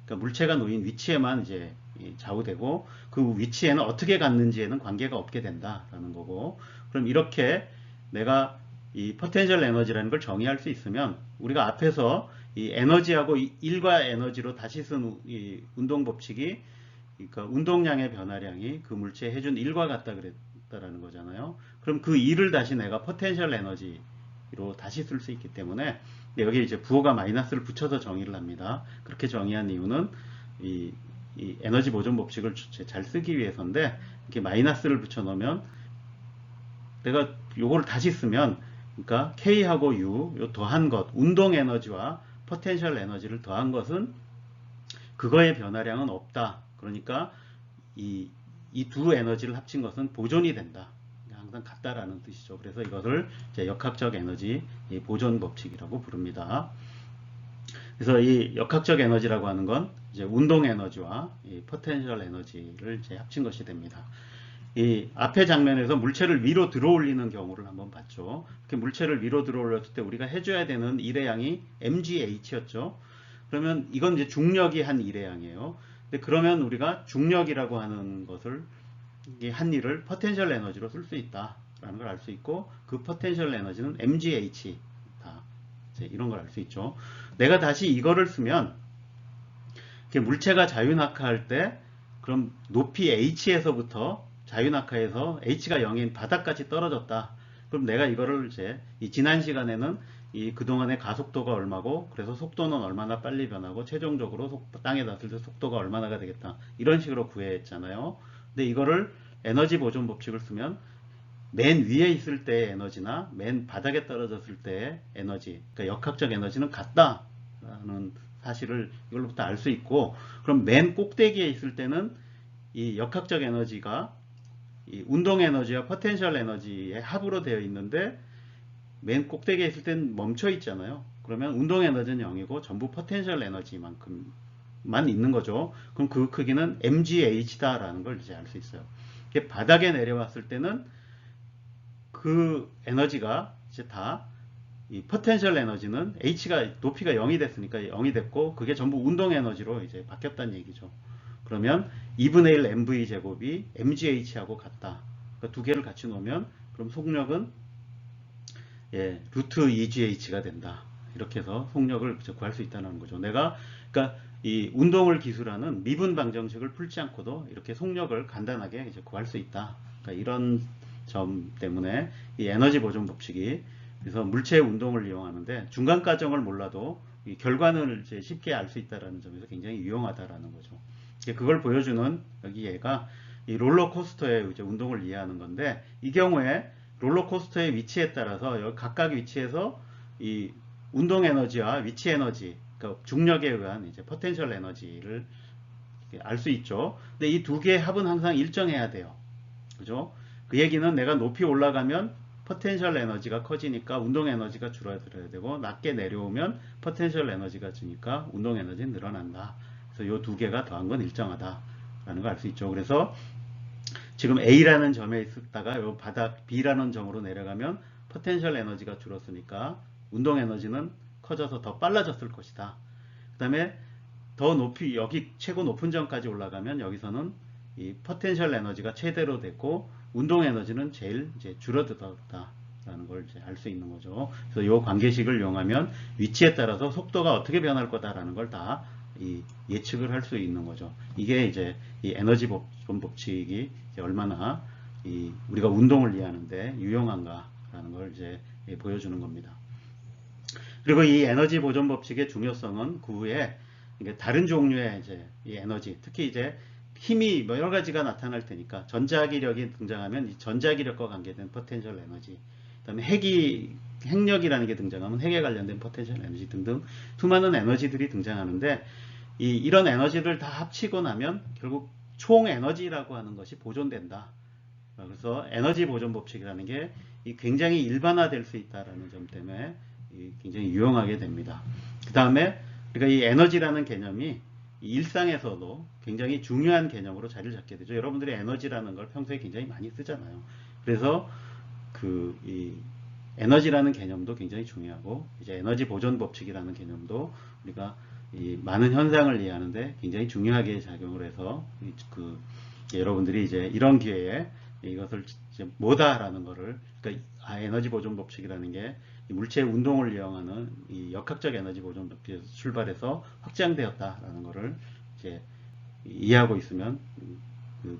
그러니까 물체가 놓인 위치에만 이제 좌우되고, 그 위치에는 어떻게 갔는지에는 관계가 없게 된다라는 거고, 그럼 이렇게 내가 이 포텐셜 에너지라는 걸 정의할 수 있으면, 우리가 앞에서 이 에너지하고 일과 에너지로 다시 쓴 이 운동 법칙이, 그러니까 운동량의 변화량이 그 물체에 해준 일과 같다 그랬다라는 거잖아요. 그럼 그 일을 다시 내가 포텐셜 에너지로 다시 쓸 수 있기 때문에, 여기 이제 부호가 마이너스를 붙여서 정의를 합니다. 그렇게 정의한 이유는 이 에너지 보존 법칙을 잘 쓰기 위해서인데, 이렇게 마이너스를 붙여 놓으면 내가 요거를 다시 쓰면, 그러니까 K하고 U, 요 더한 것, 운동 에너지와 포텐셜 에너지를 더한 것은 그거의 변화량은 없다. 그러니까 이 두 에너지를 합친 것은 보존이 된다. 항상 같다라는 뜻이죠. 그래서 이것을 이제 역학적 에너지 보존 법칙이라고 부릅니다. 그래서 이 역학적 에너지라고 하는 건 이제 운동 에너지와 이 포텐셜 에너지를 이제 합친 것이 됩니다. 이 앞의 장면에서 물체를 위로 들어올리는 경우를 한번 봤죠. 이렇게 물체를 위로 들어올렸을 때 우리가 해줘야 되는 일의 양이 mgH였죠. 그러면 이건 이제 중력이 한 일의 양이에요. 근데 그러면 우리가 중력이라고 하는 것을, 한 일을 포텐셜 에너지로 쓸 수 있다라는 걸 알 수 있고, 그 포텐셜 에너지는 mgH다. 이런 걸 알 수 있죠. 내가 다시 이거를 쓰면, 물체가 자유낙하할 때, 그럼 높이 h에서부터 자유낙하에서 h가 0인 바닥까지 떨어졌다. 그럼 내가 이거를 이제 지난 시간에는 그동안의 가속도가 얼마고, 그래서 속도는 얼마나 빨리 변하고, 최종적으로 땅에 닿았을 때 속도가 얼마나가 되겠다. 이런 식으로 구했잖아요. 근데 이거를 에너지 보존 법칙을 쓰면 맨 위에 있을 때의 에너지나 맨 바닥에 떨어졌을 때의 에너지, 그러니까 역학적 에너지는 같다라는 사실을 이걸로부터 알 수 있고, 그럼 맨 꼭대기에 있을 때는 이 역학적 에너지가 이 운동 에너지와 포텐셜 에너지의 합으로 되어 있는데 맨 꼭대기에 있을 땐 멈춰 있잖아요. 그러면 운동 에너지는 0이고 전부 포텐셜 에너지만큼만 있는 거죠. 그럼 그 크기는 mgh다라는 걸 이제 알 수 있어요. 이게 바닥에 내려왔을 때는 그 에너지가 이제 다 이 포텐셜 에너지는 h가 높이가 0이 됐으니까 0이 됐고 그게 전부 운동 에너지로 이제 바뀌었다는 얘기죠. 그러면 2분의 1 mv 제곱이 mgh하고 같다. 그러니까 두 개를 같이 놓으면 그럼 속력은 루트 2gh가 된다. 이렇게 해서 속력을 구할 수 있다는 거죠. 그러니까 이 운동을 기술하는 미분 방정식을 풀지 않고도 이렇게 속력을 간단하게 이제 구할 수 있다. 그러니까 이런 점 때문에 이 에너지 보존 법칙이 그래서 물체의 운동을 이용하는데 중간 과정을 몰라도 이 결과를 이제 쉽게 알 수 있다는 점에서 굉장히 유용하다라는 거죠. 그걸 보여주는 여기 얘가 이 롤러코스터의 이제 운동을 이해하는 건데 이 경우에 롤러코스터의 위치에 따라서 여기 각각 위치에서 이 운동 에너지와 위치 에너지, 그러니까 중력에 의한 이제 포텐셜 에너지를 알 수 있죠. 근데 이 두 개의 합은 항상 일정해야 돼요. 그죠? 그 얘기는 내가 높이 올라가면 포텐셜 에너지가 커지니까 운동 에너지가 줄어들어야 되고 낮게 내려오면 포텐셜 에너지가 주니까 운동 에너지는 늘어난다. 그래서 이 두 개가 더한 건 일정하다라는 걸 알 수 있죠. 그래서 지금 A라는 점에 있다가 요 바닥 B라는 점으로 내려가면 포텐셜 에너지가 줄었으니까 운동 에너지는 커져서 더 빨라졌을 것이다. 그 다음에 더 높이 여기 최고 높은 점까지 올라가면 여기서는 이 포텐셜 에너지가 최대로 됐고 운동 에너지는 제일 이제 줄어들었다라는 걸 이제 알 수 있는 거죠. 그래서 이 관계식을 이용하면 위치에 따라서 속도가 어떻게 변할 거다라는 걸 다 예측을 할 수 있는 거죠. 이게 이제 이 에너지 보존 법칙이 이제 얼마나 우리가 운동을 이해하는데 유용한가라는 걸 이제 보여주는 겁니다. 그리고 이 에너지 보존 법칙의 중요성은 그 후에 다른 종류의 이제 이 에너지, 특히 이제 힘이 뭐 여러 가지가 나타날 테니까 전자기력이 등장하면 이 전자기력과 관계된 포텐셜 에너지, 그다음에 핵력이라는 게 등장하면 핵에 관련된 포텐셜 에너지 등등 수많은 에너지들이 등장하는데 이런 에너지를 다 합치고 나면 결국 총 에너지라고 하는 것이 보존된다. 그래서 에너지 보존 법칙이라는 게 굉장히 일반화될 수 있다는 점 때문에 굉장히 유용하게 됩니다. 그 다음에 그러니까 이 에너지라는 개념이 일상에서도 굉장히 중요한 개념으로 자리를 잡게 되죠. 여러분들이 에너지라는 걸 평소에 굉장히 많이 쓰잖아요. 그래서 이 에너지라는 개념도 굉장히 중요하고 이제 에너지 보존 법칙이라는 개념도 우리가 이 많은 현상을 이해하는데 굉장히 중요하게 작용을 해서 여러분들이 이제 이런 기회에 이것을 이제 뭐다라는 거를 그러니까 에너지 보존 법칙이라는 게 물체의 운동을 이용하는 이 역학적 에너지 보존 법칙에서 출발해서 확장되었다라는 거를 이제 이해하고 있으면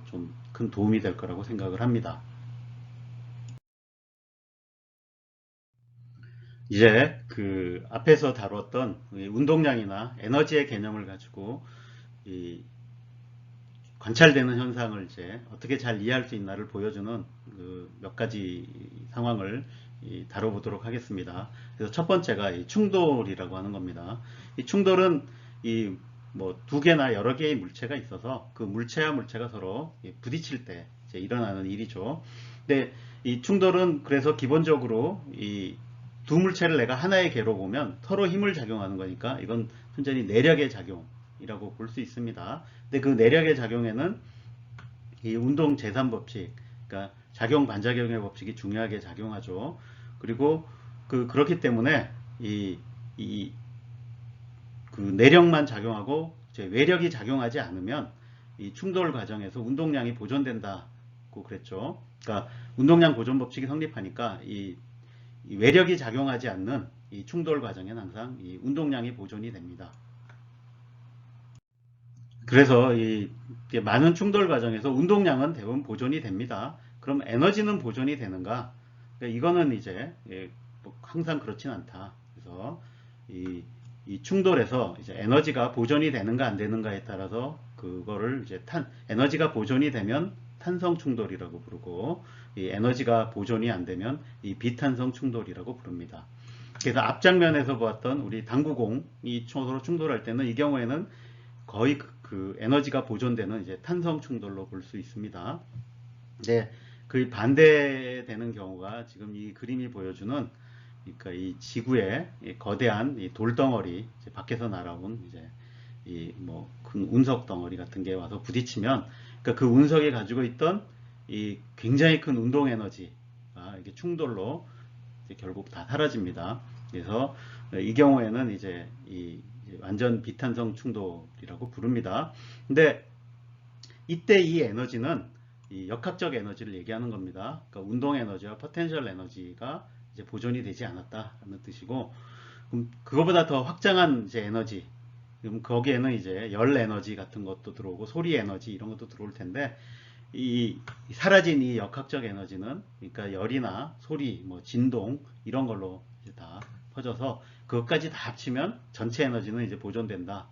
좀 큰 도움이 될 거라고 생각을 합니다. 이제 앞에서 다뤘던 운동량이나 에너지의 개념을 가지고 관찰되는 현상을 이제 어떻게 잘 이해할 수 있나를 보여주는 몇 가지 상황을 다뤄보도록 하겠습니다. 그래서 첫 번째가 이 충돌이라고 하는 겁니다. 이 충돌은 뭐 두 개나 여러 개의 물체가 있어서 그 물체와 물체가 서로 부딪힐 때 이제 일어나는 일이죠. 근데 이 충돌은 그래서 기본적으로 이 두 물체를 내가 하나의 개로 보면 서로 힘을 작용하는 거니까 이건 순전히 내력의 작용이라고 볼 수 있습니다. 근데 그 내력의 작용에는 이 운동 제3법칙, 그러니까 작용 반작용의 법칙이 중요하게 작용하죠. 그리고 그렇기 때문에 그 내력만 작용하고 외력이 작용하지 않으면 이 충돌 과정에서 운동량이 보존된다고 그랬죠. 그러니까 운동량 보존 법칙이 성립하니까 이 외력이 작용하지 않는 이 충돌 과정에는 항상 이 운동량이 보존이 됩니다. 그래서 많은 충돌 과정에서 운동량은 대부분 보존이 됩니다. 그럼 에너지는 보존이 되는가? 그러니까 이거는 이제 항상 그렇진 않다. 그래서 이 충돌에서 이제 에너지가 보존이 되는가 안 되는가에 따라서 그거를 이제 에너지가 보존이 되면 탄성 충돌이라고 부르고 이 에너지가 보존이 안 되면 이 비탄성 충돌이라고 부릅니다. 그래서 앞장면에서 보았던 우리 당구공이 서로 충돌할 때는 이 경우에는 거의 그 에너지가 보존되는 이제 탄성 충돌로 볼 수 있습니다. 근데 그 반대되는 경우가 지금 이 그림이 보여주는, 그러니까 이 지구의 거대한 이 돌덩어리, 이제 밖에서 날아온 이제 이 뭐 큰 운석 덩어리 같은 게 와서 부딪히면, 그러니까 그 운석이 가지고 있던 이 굉장히 큰 운동 에너지가 이게 충돌로 이제 결국 다 사라집니다. 그래서 이 경우에는 이제 이 완전 비탄성 충돌이라고 부릅니다. 근데 이때 이 에너지는 이 역학적 에너지를 얘기하는 겁니다. 그러니까 운동 에너지와 포텐셜 에너지가 이제 보존이 되지 않았다는 뜻이고, 그럼 그거보다 더 확장한 이제 에너지, 그럼 거기에는 이제 열 에너지 같은 것도 들어오고 소리 에너지 이런 것도 들어올 텐데, 이 사라진 이 역학적 에너지는, 그러니까 열이나 소리, 뭐 진동 이런 걸로 이제 다 퍼져서 그것까지 다 합치면 전체 에너지는 이제 보존된다.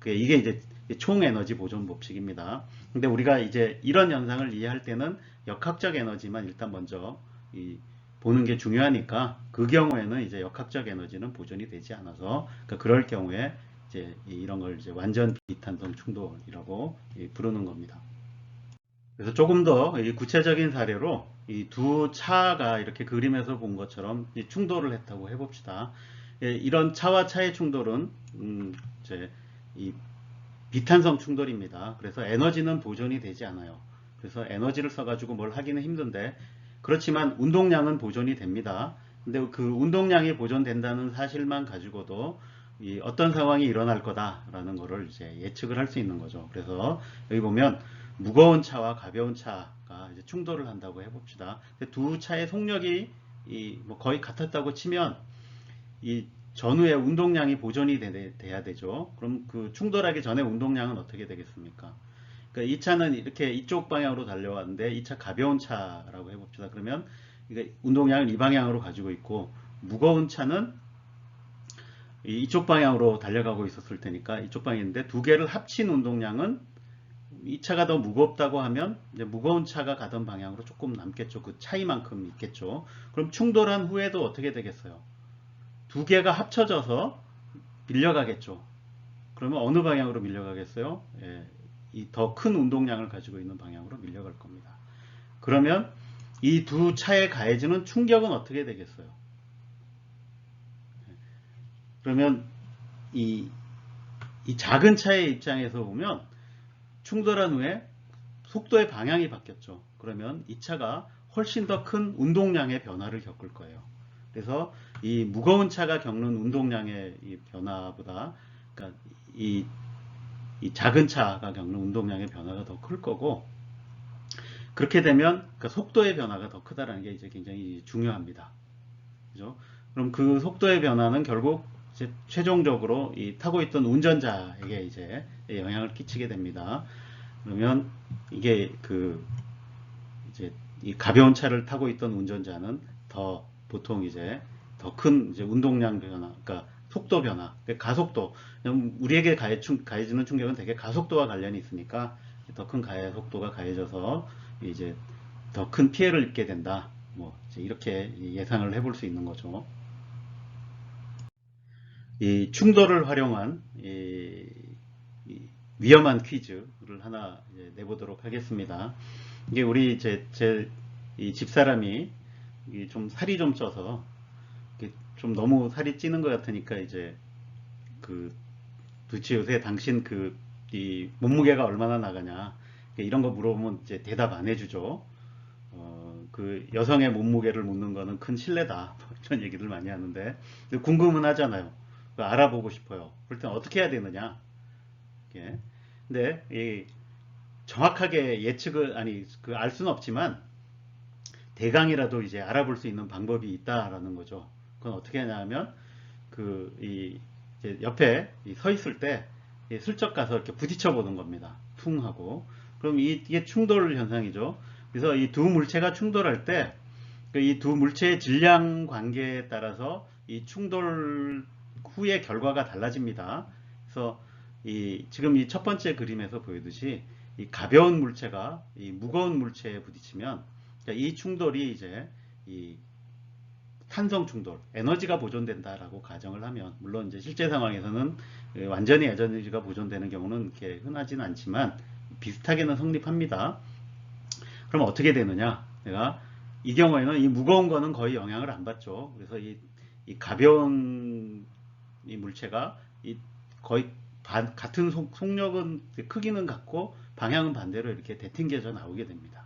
이게 이제 총 에너지 보존 법칙입니다. 근데 우리가 이제 이런 현상을 이해할 때는 역학적 에너지만 일단 먼저 보는 게 중요하니까, 그 경우에는 이제 역학적 에너지는 보존이 되지 않아서, 그러니까 그럴 경우에 이제 이런 걸 이제 완전 비탄성 충돌이라고 부르는 겁니다. 그래서 조금 더 구체적인 사례로 이 두 차가 이렇게 그림에서 본 것처럼 충돌을 했다고 해봅시다. 이런 차와 차의 충돌은 이제 이 비탄성 충돌입니다. 그래서 에너지는 보존이 되지 않아요. 그래서 에너지를 써가지고 뭘 하기는 힘든데, 그렇지만 운동량은 보존이 됩니다. 근데 그 운동량이 보존된다는 사실만 가지고도 이 어떤 상황이 일어날 거다라는 거를 이제 예측을 할 수 있는 거죠. 그래서 여기 보면 무거운 차와 가벼운 차가 이제 충돌을 한다고 해봅시다. 두 차의 속력이 뭐 거의 같았다고 치면 이 전후에 운동량이 보존이 돼야 되죠. 그럼 그 충돌하기 전에 운동량은 어떻게 되겠습니까? 그러니까 이 차는 이렇게 이쪽 방향으로 달려왔는데 이 차 가벼운 차라고 해봅시다. 그러면 운동량을 이 방향으로 가지고 있고, 무거운 차는 이쪽 방향으로 달려가고 있었을 테니까 이쪽 방향인데, 두 개를 합친 운동량은 이 차가 더 무겁다고 하면 이제 무거운 차가 가던 방향으로 조금 남겠죠. 그 차이만큼 있겠죠. 그럼 충돌한 후에도 어떻게 되겠어요? 두 개가 합쳐져서 밀려가겠죠. 그러면 어느 방향으로 밀려가겠어요? 이 더 큰 운동량을 가지고 있는 방향으로 밀려갈 겁니다. 그러면 이 두 차에 가해지는 충격은 어떻게 되겠어요? 그러면 이 작은 차의 입장에서 보면 충돌한 후에 속도의 방향이 바뀌었죠. 그러면 이 차가 훨씬 더 큰 운동량의 변화를 겪을 거예요. 그래서 이 무거운 차가 겪는 운동량의 이 변화보다, 그러니까 이 작은 차가 겪는 운동량의 변화가 더 클 거고, 그렇게 되면 그러니까 속도의 변화가 더 크다라는 게 이제 굉장히 중요합니다. 그죠? 그럼 그 속도의 변화는 결국 이제 최종적으로 이 타고 있던 운전자에게 이제 영향을 끼치게 됩니다. 그러면 이게 이제 이 가벼운 차를 타고 있던 운전자는 더 보통 이제 더 큰 이제 운동량 변화, 그러니까 속도 변화, 가속도, 우리에게 가해지는 충격은 대개 가속도와 관련이 있으니까 더 큰 가해 속도가 가해져서 이제 더 큰 피해를 입게 된다. 뭐 이제 이렇게 예상을 해볼 수 있는 거죠. 이 충돌을 활용한 이 위험한 퀴즈를 하나 내보도록 하겠습니다. 이게 우리 이 집사람이 좀 살이 좀 쪄서 좀 너무 살이 찌는 것 같으니까 이제 도대체 요새 당신 이 몸무게가 얼마나 나가냐 이런 거 물어보면 이제 대답 안 해주죠. 그 여성의 몸무게를 묻는 거는 큰 신뢰다, 이런 얘기들 많이 하는데 궁금은 하잖아요. 알아보고 싶어요. 그럴 땐 어떻게 해야 되느냐. 근데 정확하게 예측을 알 수는 없지만 대강이라도 이제 알아볼 수 있는 방법이 있다라는 거죠. 그건 어떻게 하냐면 이제 옆에 서 있을 때 슬쩍 가서 이렇게 부딪혀 보는 겁니다. 퉁 하고. 그럼 이게 충돌 현상이죠. 그래서 이 두 물체가 충돌할 때 이 두 물체의 질량 관계에 따라서 이 충돌 후의 결과가 달라집니다. 그래서 지금 이 첫 번째 그림에서 보이듯이 이 가벼운 물체가 이 무거운 물체에 부딪히면, 그러니까 이 충돌이 이제 산성 충돌, 에너지가 보존된다라고 가정을 하면, 물론 이제 실제 상황에서는 완전히 에너지가 보존되는 경우는 이렇게 흔하지는 않지만 비슷하게는 성립합니다. 그럼 어떻게 되느냐? 내가 이 경우에는 이 무거운 거는 거의 영향을 안 받죠. 그래서 이 가벼운 이 물체가 거의 같은 속력은, 크기는 같고 방향은 반대로 이렇게 되튕겨져 나오게 됩니다.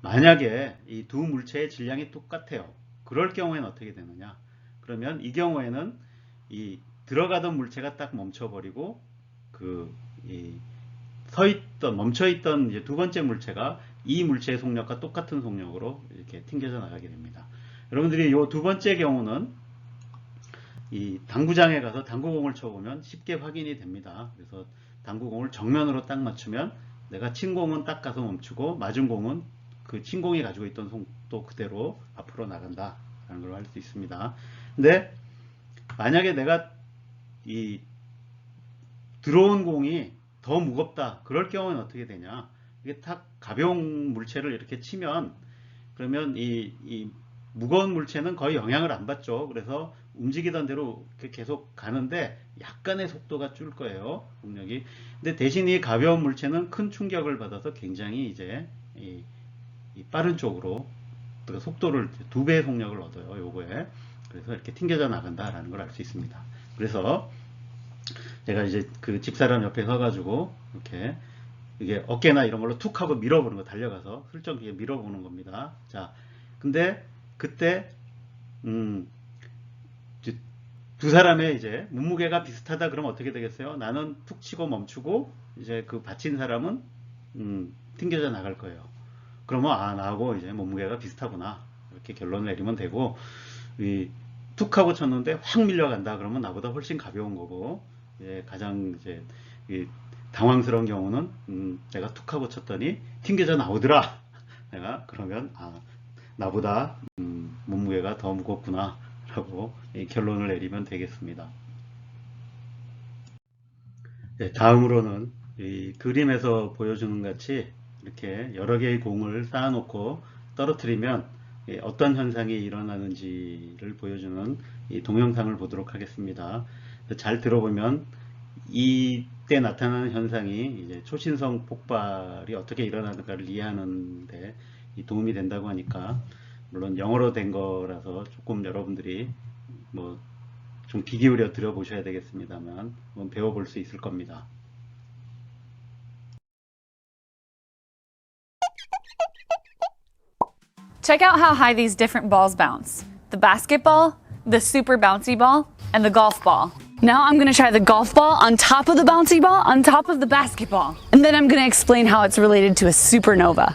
만약에 이 두 물체의 질량이 똑같아요. 그럴 경우에는 어떻게 되느냐? 그러면 이 경우에는 이 들어가던 물체가 딱 멈춰버리고 멈춰있던 이제 두 번째 물체가 이 물체의 속력과 똑같은 속력으로 이렇게 튕겨져 나가게 됩니다. 여러분들이 이 두 번째 경우는 이 당구장에 가서 당구공을 쳐보면 쉽게 확인이 됩니다. 그래서 당구공을 정면으로 딱 맞추면 내가 친 공은 딱 가서 멈추고 맞은 공은 그 친 공이 가지고 있던 속도 그대로 앞으로 나간다 라는 걸 알 수 있습니다. 근데 만약에 내가 이 들어온 공이 더 무겁다, 그럴 경우는 어떻게 되냐? 이게 탁 가벼운 물체를 이렇게 치면, 그러면 이 무거운 물체는 거의 영향을 안 받죠. 그래서 움직이던 대로 계속 가는데 약간의 속도가 줄 거예요, 동력이. 근데 대신 이 가벼운 물체는 큰 충격을 받아서 굉장히 이제 이 빠른 쪽으로 속도를 2배의 속력을 얻어요, 요거에. 그래서 이렇게 튕겨져 나간다라는 걸 알 수 있습니다. 그래서 제가 이제 그 집사람 옆에 서가지고 이렇게 이게 어깨나 이런 걸로 툭 하고 밀어보는 거, 달려가서 슬쩍 밀어보는 겁니다. 자, 근데 그때 두 사람의 이제 몸무게가 비슷하다 그러면 어떻게 되겠어요? 나는 툭 치고 멈추고 이제 그 받친 사람은 튕겨져 나갈 거예요. 그러면 나하고 이제 몸무게가 비슷하구나, 이렇게 결론을 내리면 되고, 툭 하고 쳤는데 확 밀려간다 그러면 나보다 훨씬 가벼운 거고, 가장 이제 당황스러운 경우는 내가 툭 하고 쳤더니 튕겨져 나오더라. 내가 그러면 나보다 몸무게가 더 무겁구나 라고 결론을 내리면 되겠습니다. 다음으로는 이 그림에서 보여주는 같이 이렇게 여러 개의 공을 쌓아놓고 떨어뜨리면 어떤 현상이 일어나는지를 보여주는 이 동영상을 보도록 하겠습니다. 잘 들어보면 이때 나타나는 현상이 이제 초신성 폭발이 어떻게 일어나는가를 이해하는데 도움이 된다고 하니까, 물론 영어로 된 거라서 조금 여러분들이 뭐 좀 귀 기울여 들어보셔야 되겠습니다만 한번 배워볼 수 있을 겁니다. Check out how high these different balls bounce. The basketball, the super bouncy ball, and the golf ball. Now I'm gonna try the golf ball on top of the bouncy ball, on top of the basketball. And then I'm gonna explain how it's related to a supernova.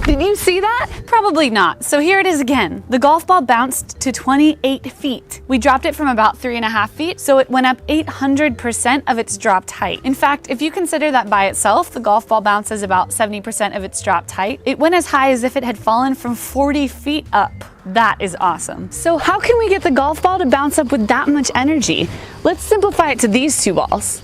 Did you see that? Probably not. So here it is again. The golf ball bounced to 28 feet. We dropped it from about 3.5 feet, so it went up 800% of its dropped height. In fact, if you consider that by itself, the golf ball bounces about 70% of its dropped height. It went as high as if it had fallen from 40 feet up. That is awesome. So how can we get the golf ball to bounce up with that much energy? Let's simplify it to these two balls.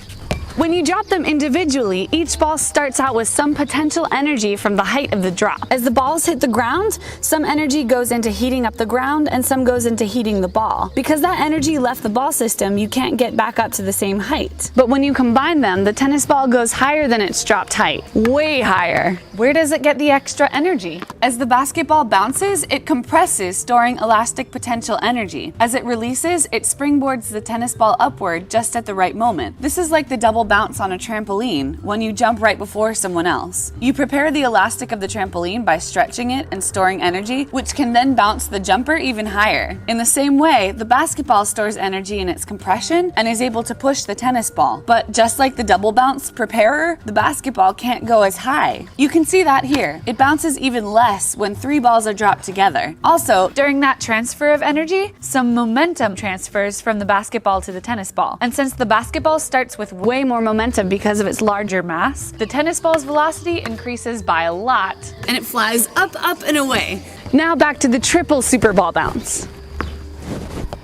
When you drop them individually, each ball starts out with some potential energy from the height of the drop. As the balls hit the ground, some energy goes into heating up the ground and some goes into heating the ball. Because that energy left the ball system, you can't get back up to the same height. But when you combine them, the tennis ball goes higher than its dropped height. Way higher. Where does it get the extra energy? As the basketball bounces, it compresses, storing elastic potential energy. As it releases, it springboards the tennis ball upward just at the right moment. This is like the double bounce on a trampoline when you jump right before someone else. You prepare the elastic of the trampoline by stretching it and storing energy, which can then bounce the jumper even higher. In the same way, the basketball stores energy in its compression and is able to push the tennis ball. But just like the double bounce preparer, the basketball can't go as high. You can see that here. It bounces even less when 3 balls are dropped together. Also, during that transfer of energy, some momentum transfers from the basketball to the tennis ball. And since the basketball starts with way more momentum because of its larger mass, the tennis ball's velocity increases by a lot, and it flies up, up, and away. Now back to the triple super ball bounce.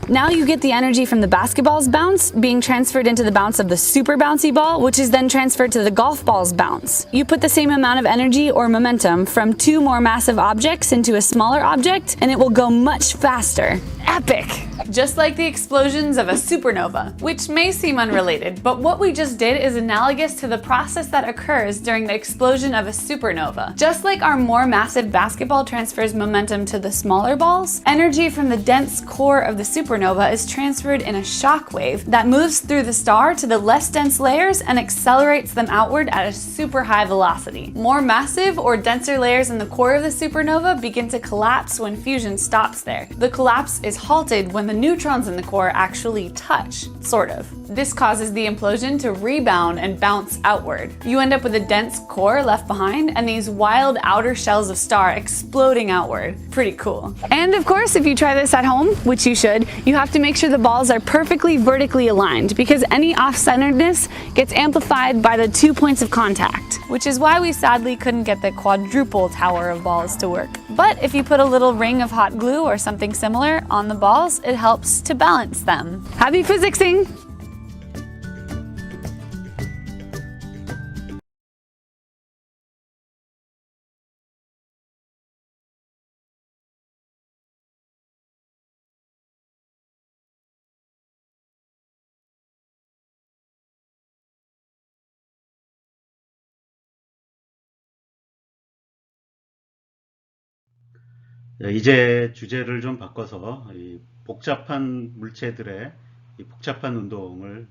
Now you get the energy from the basketball's bounce being transferred into the bounce of the super bouncy ball, which is then transferred to the golf ball's bounce. You put the same amount of energy or momentum from two more massive objects into a smaller object, and it will go much faster. Epic! Just like the explosions of a supernova, which may seem unrelated, but what we just did is analogous to the process that occurs during the explosion of a supernova. Just like our more massive basketball transfers momentum to the smaller balls, energy from the dense core of the supernova is transferred in a shock wave that moves through the star to the less dense layers and accelerates them outward at a super high velocity. More massive or denser layers in the core of the supernova begin to collapse when fusion stops there. The collapse is halted when the neutrons in the core actually touch, sort of. This causes the implosion to rebound and bounce outward. You end up with a dense core left behind and these wild outer shells of star exploding outward. Pretty cool. And of course, if you try this at home, which you should, you have to make sure the balls are perfectly vertically aligned because any off-centeredness gets amplified by the 2 points of contact, which is why we sadly couldn't get the quadruple tower of balls to work. But if you put a little ring of hot glue or something similar on the balls, it helps to balance them. Happy physicsing! 이제 주제를 좀 바꿔서 이 복잡한 물체들의 이 복잡한 운동을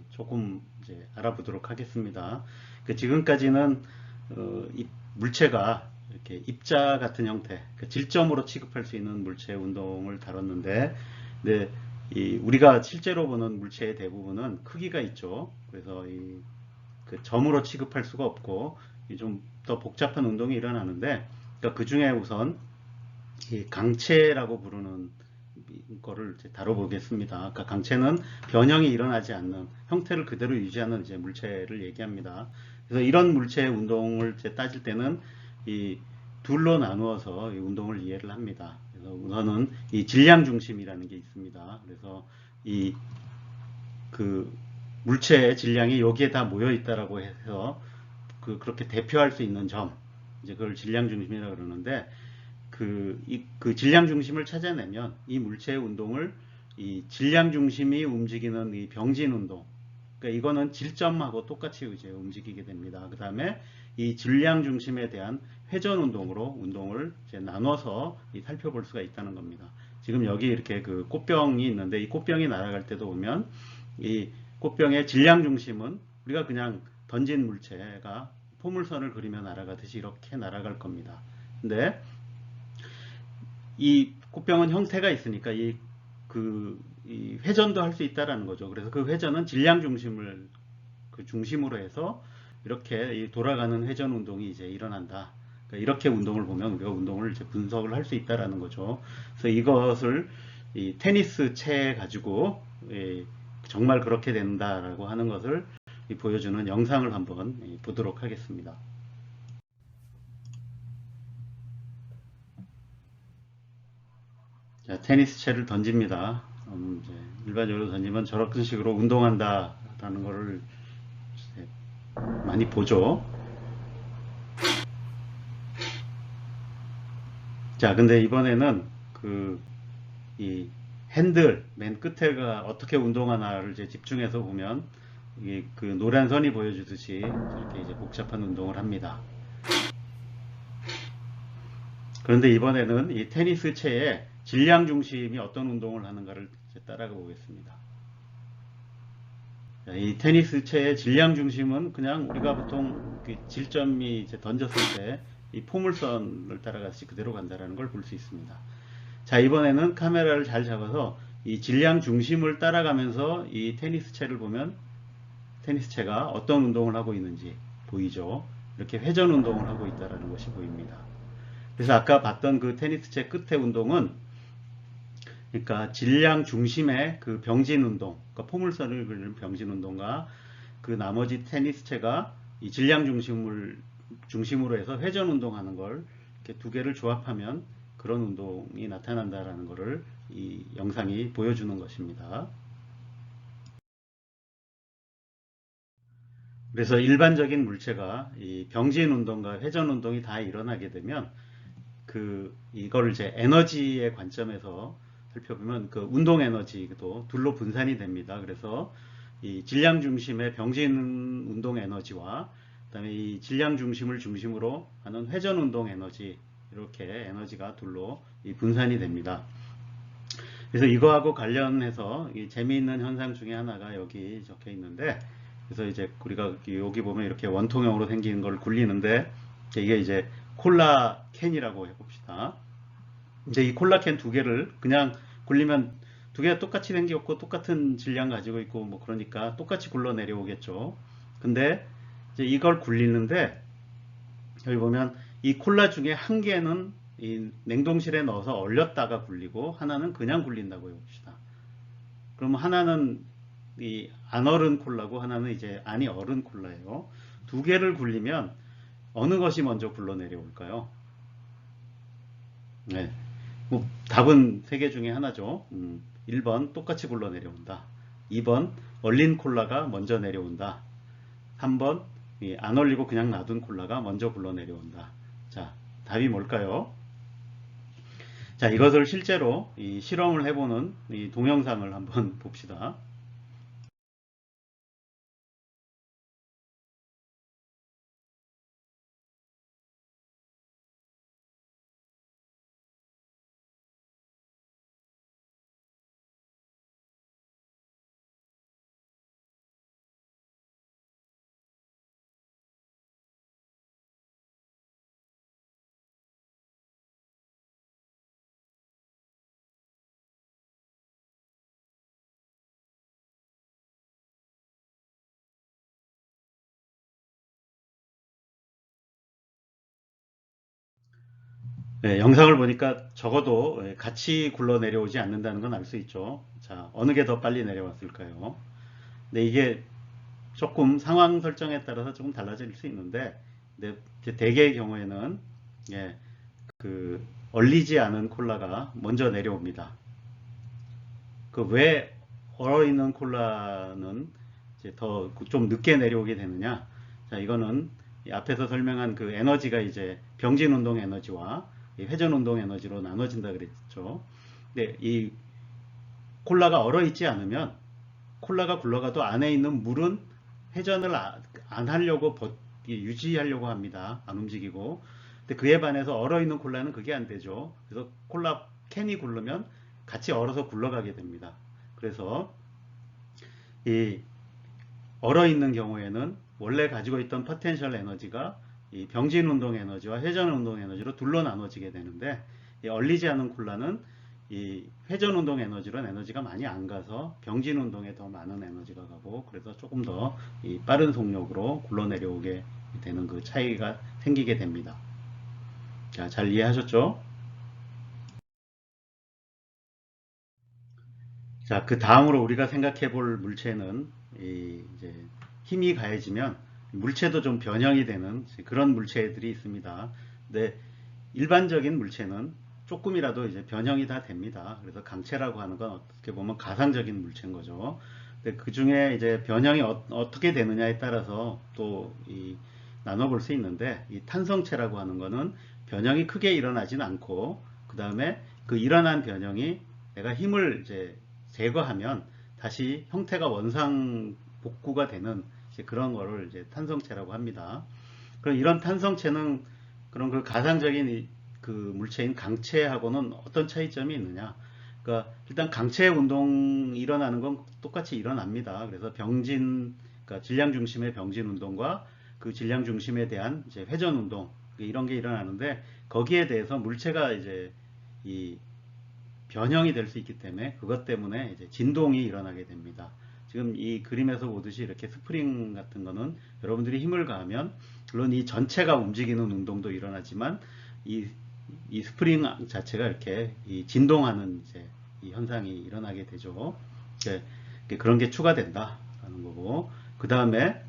조금 이제 알아보도록 하겠습니다. 지금까지는 이 물체가 이렇게 입자 같은 형태, 질점으로 취급할 수 있는 물체 운동을 다뤘는데, 우리가 실제로 보는 물체의 대부분은 크기가 있죠. 그래서 그 점으로 취급할 수가 없고 좀 더 복잡한 운동이 일어나는데, 그 중에 우선 이 강체라고 부르는 거를 이제 다뤄보겠습니다. 강체는 변형이 일어나지 않는 형태를 그대로 유지하는 이제 물체를 얘기합니다. 그래서 이런 물체의 운동을 이제 따질 때는 이 둘로 나누어서 이 운동을 이해를 합니다. 그래서 우선은 이 질량 중심이라는 게 있습니다. 그래서 그 물체의 질량이 여기에 다 모여 있다라고 해서 그렇게 대표할 수 있는 점, 이제 그걸 질량 중심이라고 그러는데, 그 질량 중심을 찾아내면 이 물체의 운동을 이 질량 중심이 움직이는 이 병진 운동, 그러니까 이거는 질점하고 똑같이 이제 움직이게 됩니다. 그 다음에 이 질량 중심에 대한 회전 운동으로 운동을 이제 나눠서 살펴볼 수가 있다는 겁니다. 지금 여기 이렇게 그 꽃병이 있는데, 이 꽃병이 날아갈 때도 보면 이 꽃병의 질량 중심은 우리가 그냥 던진 물체가 포물선을 그리며 날아가듯이 이렇게 날아갈 겁니다. 근데 이 꽃병은 형태가 있으니까 이 회전도 할 수 있다라는 거죠. 그래서 그 회전은 질량 중심을 중심으로 해서 이렇게 돌아가는 회전 운동이 이제 일어난다. 그러니까 이렇게 운동을 보면 우리가 운동을 이제 분석을 할 수 있다라는 거죠. 그래서 이것을 이 테니스 채 가지고 정말 그렇게 된다라고 하는 것을 보여주는 영상을 한번 보도록 하겠습니다. 자, 테니스 채를 던집니다. 이제 일반적으로 던지면 저런 식으로 운동한다라는 것을 많이 보죠. 자, 근데 이번에는 이 핸들 맨 끝에가 어떻게 운동하나를 이제 집중해서 보면 그 노란 선이 보여주듯이 이렇게 이제 복잡한 운동을 합니다. 그런데 이번에는 이 테니스 채의 질량 중심이 어떤 운동을 하는가를 따라가 보겠습니다. 이 테니스 채의 질량 중심은 그냥 우리가 보통 질점이 이제 던졌을 때 이 포물선을 따라가듯이 그대로 간다는 걸 볼 수 있습니다. 자, 이번에는 카메라를 잘 잡아서 이 질량 중심을 따라가면서 이 테니스 채를 보면 테니스 채가 어떤 운동을 하고 있는지 보이죠. 이렇게 회전 운동을 하고 있다는 것이 보입니다. 그래서 아까 봤던 그 테니스 채 끝의 운동은, 그러니까 질량 중심의 그 병진 운동, 그러니까 포물선을 그리는 병진 운동과 그 나머지 테니스 채가 이 질량 중심으로 해서 회전 운동하는 걸 이렇게 두 개를 조합하면 그런 운동이 나타난다라는 것을 이 영상이 보여주는 것입니다. 그래서 일반적인 물체가 이 병진 운동과 회전 운동이 다 일어나게 되면 이걸 이제 에너지의 관점에서 살펴보면 그 운동 에너지도 둘로 분산이 됩니다. 그래서 이 질량 중심의 병진 운동 에너지와 그다음에 이 질량 중심을 중심으로 하는 회전 운동 에너지, 이렇게 에너지가 둘로 분산이 됩니다. 그래서 이거하고 관련해서 재미있는 현상 중에 하나가 여기 적혀 있는데, 그래서 이제 우리가 여기 보면 이렇게 원통형으로 생긴 걸 굴리는데, 이게 이제 콜라 캔이라고 해봅시다. 이제 이 콜라 캔 두 개를 그냥 굴리면 두 개가 똑같이 생겼고 똑같은 질량 가지고 있고 뭐 그러니까 똑같이 굴러 내려오겠죠. 근데 이제 이걸 굴리는데 여기 보면 이 콜라 중에 한 개는 이 냉동실에 넣어서 얼렸다가 굴리고 하나는 그냥 굴린다고 해봅시다. 그러면 하나는 이 안 얼은 콜라고 하나는 이제 안이 얼은 콜라예요. 두 개를 굴리면 어느 것이 먼저 굴러 내려올까요? 네. 뭐 답은 세 개 중에 하나죠. 1번 똑같이 굴러 내려온다. 2번 얼린 콜라가 먼저 내려온다. 3번 안 얼리고 그냥 놔둔 콜라가 먼저 굴러 내려온다. 자, 답이 뭘까요? 자, 이것을 실제로 이 실험을 해보는 이 동영상을 한번 봅시다. 네, 영상을 보니까 적어도 같이 굴러 내려오지 않는다는 건 알 수 있죠. 자, 어느 게 더 빨리 내려왔을까요? 근데 이게 조금 상황 설정에 따라서 조금 달라질 수 있는데, 대개의 경우에는 얼리지 않은 콜라가 먼저 내려옵니다. 왜 얼어있는 콜라는 이제 더 좀 늦게 내려오게 되느냐? 자, 이거는 앞에서 설명한 그 에너지가 이제 병진 운동 에너지와 회전 운동 에너지로 나눠진다 그랬죠. 근데 이 콜라가 얼어 있지 않으면 콜라가 굴러가도 안에 있는 물은 회전을 안 하려고 유지하려고 합니다. 안 움직이고. 근데 그에 반해서 얼어 있는 콜라는 그게 안 되죠. 그래서 콜라 캔이 굴르면 같이 얼어서 굴러가게 됩니다. 그래서 이 얼어 있는 경우에는 원래 가지고 있던 포텐셜 에너지가 이 병진 운동 에너지와 회전 운동 에너지로 둘로 나눠지게 되는데, 이 얼리지 않은 콜라는 이 회전 운동 에너지로 에너지가 많이 안 가서 병진 운동에 더 많은 에너지가 가고, 그래서 조금 더 이 빠른 속력으로 굴러 내려오게 되는 그 차이가 생기게 됩니다. 자, 잘 이해하셨죠? 자, 그 다음으로 우리가 생각해 볼 물체는 이제 힘이 가해지면 물체도 좀 변형이 되는 그런 물체들이 있습니다. 근데 일반적인 물체는 조금이라도 이제 변형이 다 됩니다. 그래서 강체라고 하는 건 어떻게 보면 가상적인 물체인 거죠. 근데 그 중에 이제 변형이 어떻게 되느냐에 따라서 또 나눠볼 수 있는데, 이 탄성체라고 하는 거는 변형이 크게 일어나진 않고, 그 다음에 그 일어난 변형이 내가 힘을 이제 제거하면 다시 형태가 원상 복구가 되는 그런 거를 이제 탄성체라고 합니다. 그럼 이런 탄성체는 그런 그 가상적인 그 물체인 강체하고는 어떤 차이점이 있느냐? 그러니까 일단 강체 운동이 일어나는 건 똑같이 일어납니다. 그래서 그러니까 질량 중심의 병진 운동과 그 질량 중심에 대한 이제 회전 운동, 이런 게 일어나는데, 거기에 대해서 물체가 이제 이 변형이 될 수 있기 때문에 그것 때문에 이제 진동이 일어나게 됩니다. 지금 이 그림에서 보듯이 이렇게 스프링 같은 거는 여러분들이 힘을 가하면 물론 이 전체가 움직이는 운동도 일어나지만 이 스프링 자체가 이렇게 진동하는 이제 이 현상이 일어나게 되죠. 그런 게 추가된다라는 거고, 그 다음에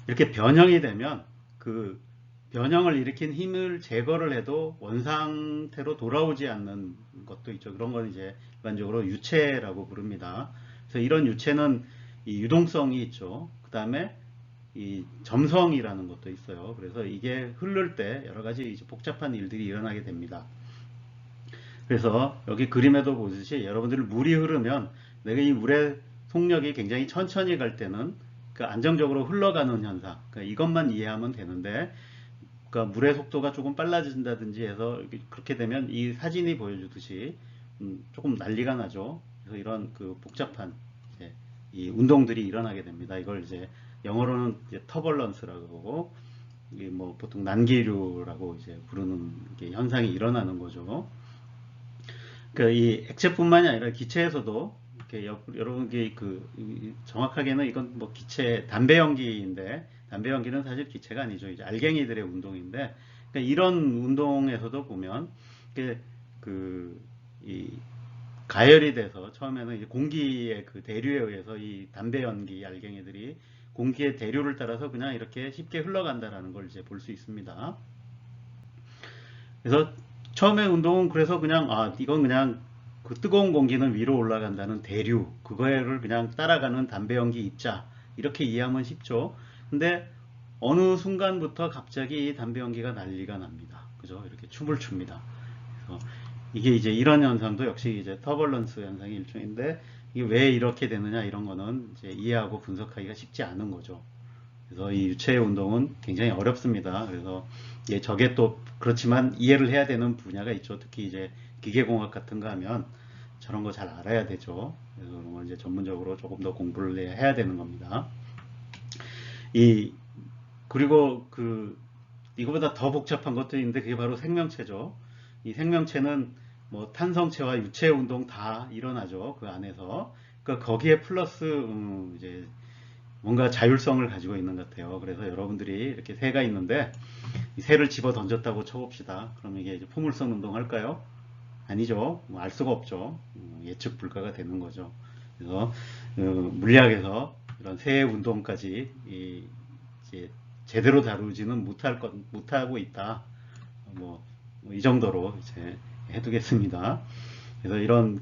이렇게 변형이 되면 그 변형을 일으킨 힘을 제거를 해도 원상태로 돌아오지 않는 것도 있죠. 그런 건 이제 일반적으로 유체라고 부릅니다. 그래서 이런 유체는 이 유동성이 있죠. 그 다음에 이 점성이라는 것도 있어요. 그래서 이게 흐를 때 여러 가지 이제 복잡한 일들이 일어나게 됩니다. 그래서 여기 그림에도 보듯이 여러분들 물이 흐르면 내가 이 물의 속력이 굉장히 천천히 갈 때는 그 안정적으로 흘러가는 현상, 그러니까 이것만 이해하면 되는데, 그러니까 물의 속도가 조금 빨라진다든지 해서 그렇게 되면 이 사진이 보여주듯이 조금 난리가 나죠. 그래서 이런 그 복잡한 이제 이 운동들이 일어나게 됩니다. 이걸 이제 영어로는 이제 터벌런스라고 하고, 이게 뭐 보통 난기류라고 이제 부르는 게 현상이 일어나는 거죠. 그러니까 이 액체뿐만이 아니라 기체에서도 이렇게 여러분께 정확하게는 이건 뭐 기체 담배 연기인데, 담배 연기는 사실 기체가 아니죠. 이제 알갱이들의 운동인데, 그러니까 이런 운동에서도 보면 이 가열이 돼서 처음에는 이제 공기의 그 대류에 의해서 이 담배 연기 알갱이들이 공기의 대류를 따라서 그냥 이렇게 쉽게 흘러간다라는 걸 이제 볼 수 있습니다. 그래서 처음에 운동은 그래서 그냥 이건 그냥 그 뜨거운 공기는 위로 올라간다는 대류, 그거를 그냥 따라가는 담배 연기 입자, 이렇게 이해하면 쉽죠. 근데 어느 순간부터 갑자기 이 담배 연기가 난리가 납니다. 그죠? 이렇게 춤을 춥니다. 그래서 이게 이제 이런 현상도 역시 이제 터벌런스 현상의 일종인데, 이게 왜 이렇게 되느냐 이런 거는 이제 이해하고 분석하기가 쉽지 않은 거죠. 그래서 이 유체의 운동은 굉장히 어렵습니다. 그래서 저게 또 그렇지만 이해를 해야 되는 분야가 있죠. 특히 이제 기계공학 같은 거 하면 저런 거 잘 알아야 되죠. 그래서 그런 걸 이제 전문적으로 조금 더 공부를 해야 되는 겁니다. 그리고 이거보다 더 복잡한 것도 있는데 그게 바로 생명체죠. 이 생명체는 뭐 탄성체와 유체 운동 다 일어나죠. 그 안에서. 그러니까 거기에 플러스 이제 뭔가 자율성을 가지고 있는 것 같아요. 그래서 여러분들이 이렇게 새가 있는데 이 새를 집어 던졌다고 쳐봅시다. 그럼 이게 이제 포물선 운동 할까요? 아니죠. 뭐 알 수가 없죠. 예측 불가가 되는 거죠. 그래서 물리학에서 이런 새의 운동까지 이제 제대로 다루지는 못하고 있다. 이 정도로 이제 해두겠습니다. 그래서 이런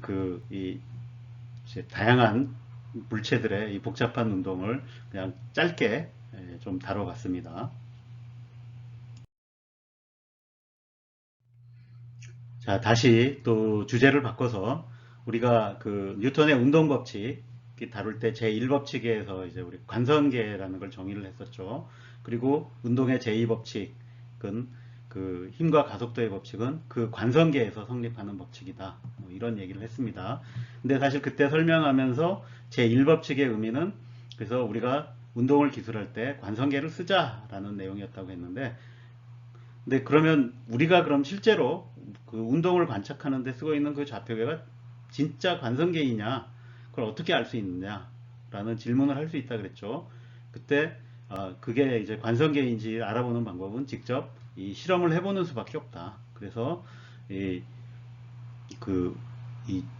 이제 다양한 물체들의 이 복잡한 운동을 그냥 짧게 좀 다뤄봤습니다. 자, 다시 또 주제를 바꿔서 우리가 뉴턴의 운동 법칙 다룰 때 제1법칙에서 이제 우리 관성계라는 걸 정의를 했었죠. 그리고 운동의 제2법칙은 힘과 가속도의 법칙은 그 관성계에서 성립하는 법칙이다. 뭐 이런 얘기를 했습니다. 근데 사실 그때 설명하면서 제1법칙의 의미는 그래서 우리가 운동을 기술할 때 관성계를 쓰자라는 내용이었다고 했는데, 근데 그러면 우리가 그럼 실제로 그 운동을 관측하는 데 쓰고 있는 그 좌표계가 진짜 관성계이냐, 그걸 어떻게 알 수 있느냐라는 질문을 할 수 있다 그랬죠. 그때 그게 이제 관성계인지 알아보는 방법은 직접 이 실험을 해보는 수밖에 없다. 그래서 이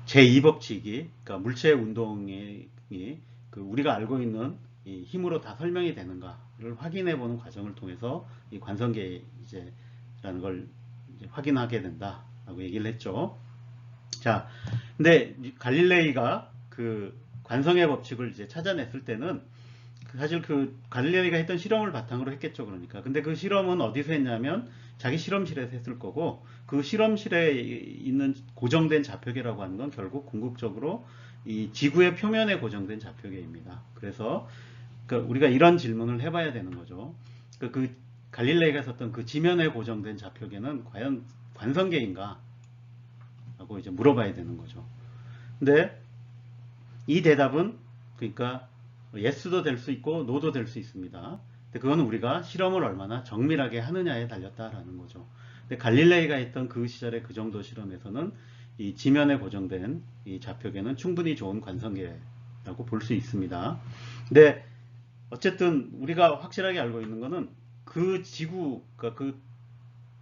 제2법칙이, 그러니까 물체 운동이 우리가 알고 있는 이 힘으로 다 설명이 되는가를 확인해보는 과정을 통해서 이 관성계라는 걸 이제 확인하게 된다라고 얘기를 했죠. 자, 근데 갈릴레이가 관성의 법칙을 이제 찾아냈을 때는 사실 갈릴레이가 했던 실험을 바탕으로 했겠죠. 그러니까. 근데 그 실험은 어디서 했냐면 자기 실험실에서 했을 거고, 그 실험실에 있는 고정된 좌표계라고 하는 건 결국 궁극적으로 이 지구의 표면에 고정된 좌표계입니다. 그래서 우리가 이런 질문을 해봐야 되는 거죠. 갈릴레이가 썼던 그 지면에 고정된 좌표계는 과연 관성계인가? 라고 이제 물어봐야 되는 거죠. 근데 이 대답은 그러니까 yes도 될 수 있고 no도 될 수 있습니다. 근데 그건 우리가 실험을 얼마나 정밀하게 하느냐에 달렸다라는 거죠. 근데 갈릴레이가 했던 그 시절의 그 정도 실험에서는 이 지면에 고정된 이 좌표계는 충분히 좋은 관성계라고 볼 수 있습니다. 근데 어쨌든 우리가 확실하게 알고 있는 거는 그 지구, 그러니까 그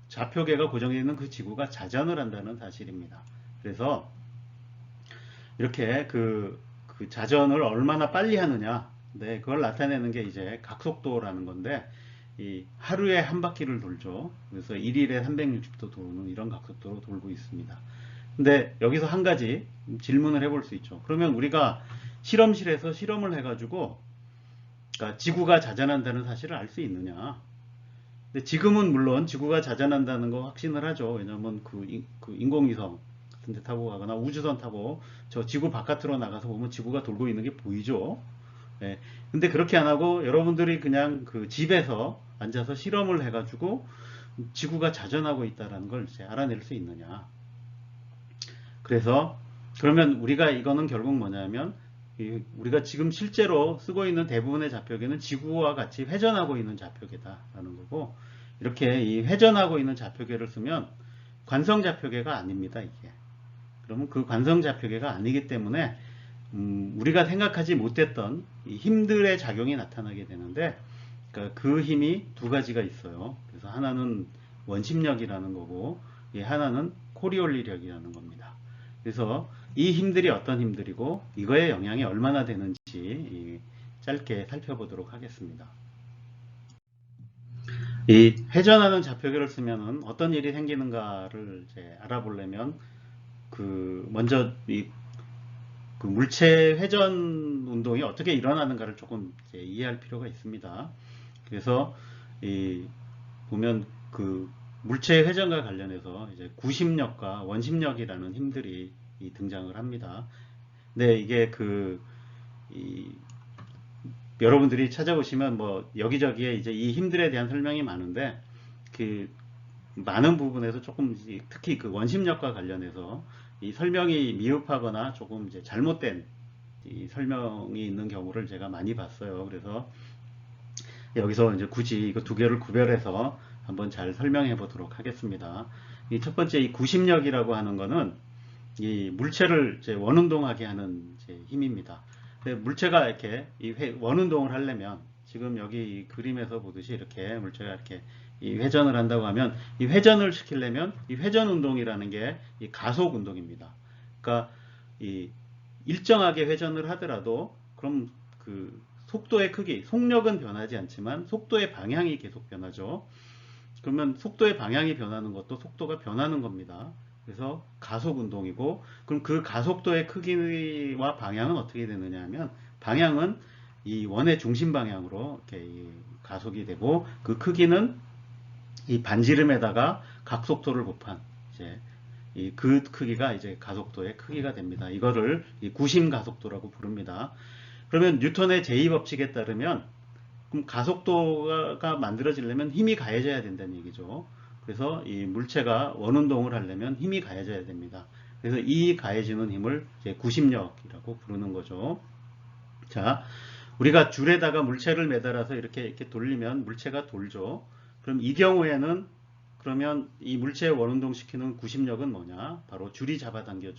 좌표계가 고정되어 있는 그 지구가 자전을 한다는 사실입니다. 그래서 이렇게 그 자전을 얼마나 빨리 하느냐, 그걸 나타내는 게 이제 각속도라는 건데, 이 하루에 한 바퀴를 돌죠. 그래서 1일에 360도 도는 이런 각속도로 돌고 있습니다. 근데 여기서 한 가지 질문을 해볼 수 있죠. 그러면 우리가 실험실에서 실험을 해가지고 그러니까 지구가 자전한다는 사실을 알 수 있느냐? 근데 지금은 물론 지구가 자전한다는 거 확신을 하죠. 왜냐하면 그 인공위성 같은 데 타고 가거나 우주선 타고 저 지구 바깥으로 나가서 보면 지구가 돌고 있는 게 보이죠. 예. 근데 그렇게 안 하고 여러분들이 그냥 그 집에서 앉아서 실험을 해가지고 지구가 자전하고 있다는 걸 이제 알아낼 수 있느냐. 그래서 그러면 우리가 이거는 결국 뭐냐면 우리가 지금 실제로 쓰고 있는 대부분의 좌표계는 지구와 같이 회전하고 있는 좌표계다라는 거고, 이렇게 이 회전하고 있는 좌표계를 쓰면 관성 좌표계가 아닙니다, 이게. 그러면 그 관성 좌표계가 아니기 때문에 우리가 생각하지 못했던 이 힘들의 작용이 나타나게 되는데, 그러니까 그 힘이 두 가지가 있어요. 그래서 하나는 원심력이라는 거고, 하나는 코리올리력이라는 겁니다. 그래서 이 힘들이 어떤 힘들이고 이거의 영향이 얼마나 되는지 짧게 살펴보도록 하겠습니다. 이 회전하는 좌표계를 쓰면은 어떤 일이 생기는가를 이제 알아보려면 먼저 그 물체 회전 운동이 어떻게 일어나는가를 조금 이제 이해할 필요가 있습니다. 그래서 보면 그 물체의 회전과 관련해서 이제 구심력과 원심력이라는 힘들이 등장을 합니다. 근데 이게 여러분들이 찾아보시면 뭐 여기저기에 이제 이 힘들에 대한 설명이 많은데 그 많은 부분에서 조금 특히 그 원심력과 관련해서 이 설명이 미흡하거나 조금 이제 잘못된 이 설명이 있는 경우를 제가 많이 봤어요. 그래서 여기서 이제 굳이 이거 두 개를 구별해서 한번 잘 설명해 보도록 하겠습니다. 이 첫 번째 이 구심력이라고 하는 거는 이 물체를 이제 원운동하게 하는 이제 힘입니다. 물체가 이렇게 원운동을 하려면 지금 여기 이 그림에서 보듯이 이렇게 물체가 이렇게 이 회전을 한다고 하면 이 회전을 시키려면 이 회전 운동이라는 게 이 가속 운동입니다. 그러니까 이 일정하게 회전을 하더라도 그럼 그 속도의 크기, 속력은 변하지 않지만 속도의 방향이 계속 변하죠. 그러면 속도의 방향이 변하는 것도 속도가 변하는 겁니다. 그래서 가속 운동이고, 그럼 그 가속도의 크기와 방향은 어떻게 되느냐 하면 방향은 이 원의 중심 방향으로 이렇게 가속이 되고, 그 크기는 이 반지름에다가 각속도를 곱한 이제 그 크기가 이제 가속도의 크기가 됩니다. 이거를 구심 가속도라고 부릅니다. 그러면 뉴턴의 제2법칙에 따르면 그럼 가속도가 만들어지려면 힘이 가해져야 된다는 얘기죠. 그래서 이 물체가 원운동을 하려면 힘이 가해져야 됩니다. 그래서 이 가해지는 힘을 이제 구심력이라고 부르는 거죠. 자, 우리가 줄에다가 물체를 매달아서 이렇게 돌리면 물체가 돌죠. 그럼 이 경우에는 그러면 이 물체의 원운동 시키는 구심력은 뭐냐? 바로 줄이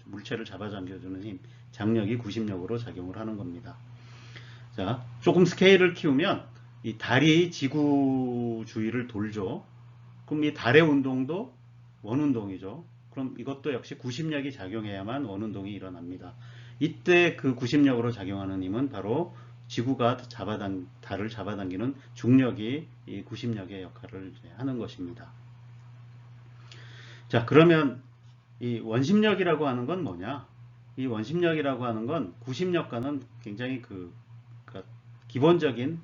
물체를 잡아당겨주는 힘, 장력이 구심력으로 작용을 하는 겁니다. 자, 조금 스케일을 키우면 이 달이 지구 주위를 돌죠. 그럼 이 달의 운동도 원운동이죠. 그럼 이것도 역시 구심력이 작용해야만 원운동이 일어납니다. 이때 그 구심력으로 작용하는 힘은 바로 지구가 달을 잡아당기는 중력이 이 구심력의 역할을 이제 하는 것입니다. 자, 그러면 이 원심력이라고 하는 건 뭐냐? 이 원심력이라고 하는 건 구심력과는 굉장히 기본적인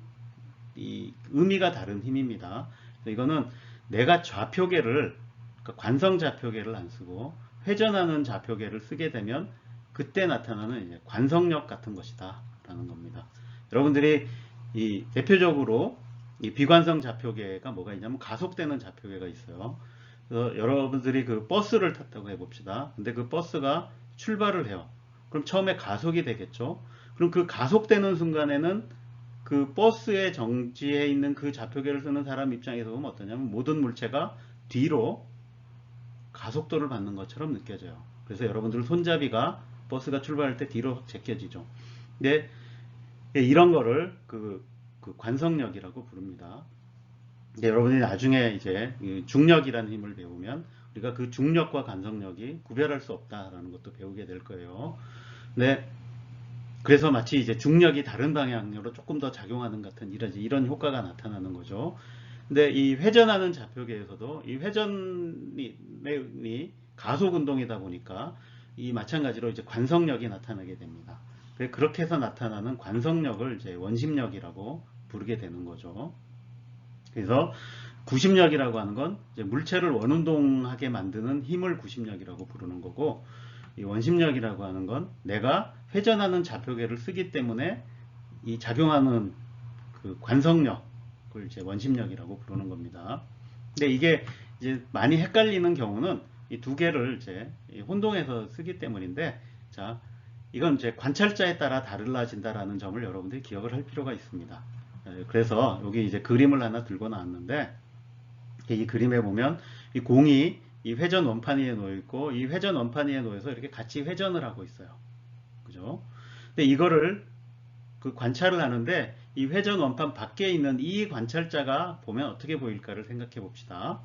이 의미가 다른 힘입니다. 이거는 내가 좌표계를, 그러니까 관성 좌표계를 안 쓰고 회전하는 좌표계를 쓰게 되면 그때 나타나는 이제 관성력 같은 것이다 라는 겁니다. 여러분들이 대표적으로 이 비관성 좌표계가 뭐가 있냐면 가속되는 좌표계가 있어요. 그래서 여러분들이 그 버스를 탔다고 해봅시다. 근데 그 버스가 출발을 해요. 그럼 처음에 가속이 되겠죠. 그럼 그 가속되는 순간에는 그 버스에 정지해 있는 그 좌표계를 쓰는 사람 입장에서 보면 어떠냐면 모든 물체가 뒤로 가속도를 받는 것처럼 느껴져요. 그래서 여러분들 손잡이가 버스가 출발할 때 뒤로 확 제껴지죠. 근데 이런 거를 그 관성력이라고 부릅니다. 근데 여러분이 나중에 이제 중력이라는 힘을 배우면 우리가 그 중력과 관성력이 구별할 수 없다라는 것도 배우게 될 거예요. 네. 그래서 마치 이제 중력이 다른 방향으로 조금 더 작용하는 같은 이런 효과가 나타나는 거죠. 근데 이 회전하는 좌표계에서도 이 회전이 가속 운동이다 보니까 이 마찬가지로 이제 관성력이 나타나게 됩니다. 그렇게 해서 나타나는 관성력을 이제 원심력이라고 부르게 되는 거죠. 그래서 구심력이라고 하는 건 이제 물체를 원운동하게 만드는 힘을 구심력이라고 부르는 거고, 이 원심력이라고 하는 건 내가 회전하는 좌표계를 쓰기 때문에 이 작용하는 그 관성력을 이제 원심력이라고 부르는 겁니다. 근데 이게 이제 많이 헷갈리는 경우는 이 두 개를 이제 혼동해서 쓰기 때문인데, 자, 이건 이제 관찰자에 따라 달라진다라는 점을 여러분들이 기억을 할 필요가 있습니다. 그래서 여기 이제 그림을 하나 들고 나왔는데, 이 그림에 보면 이 공이 이 회전 원판 위에 놓여 있고, 이 회전 원판 위에 놓여서 이렇게 같이 회전을 하고 있어요. 그죠? 근데 이거를 그 관찰을 하는데, 이 회전 원판 밖에 있는 이 관찰자가 보면 어떻게 보일까를 생각해 봅시다.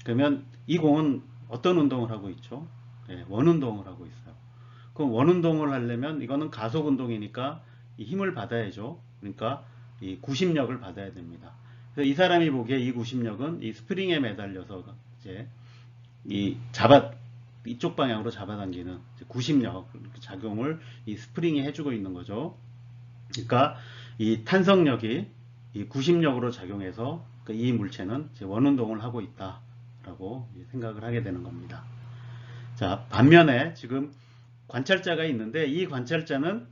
그러면 이 공은 어떤 운동을 하고 있죠? 네, 원운동을 하고 있어요. 그럼 원운동을 하려면 이거는 가속 운동이니까 이 힘을 받아야죠. 그러니까 이 구심력을 받아야 됩니다. 그래서 이 사람이 보기에 이 구심력은 이 스프링에 매달려서 이제 이쪽 방향으로 잡아당기는 구심력 작용을 이 스프링이 해주고 있는 거죠. 그러니까 이 탄성력이 이 구심력으로 작용해서 이 물체는 원운동을 하고 있다라고 생각을 하게 되는 겁니다. 자, 반면에 지금 관찰자가 있는데, 이 관찰자는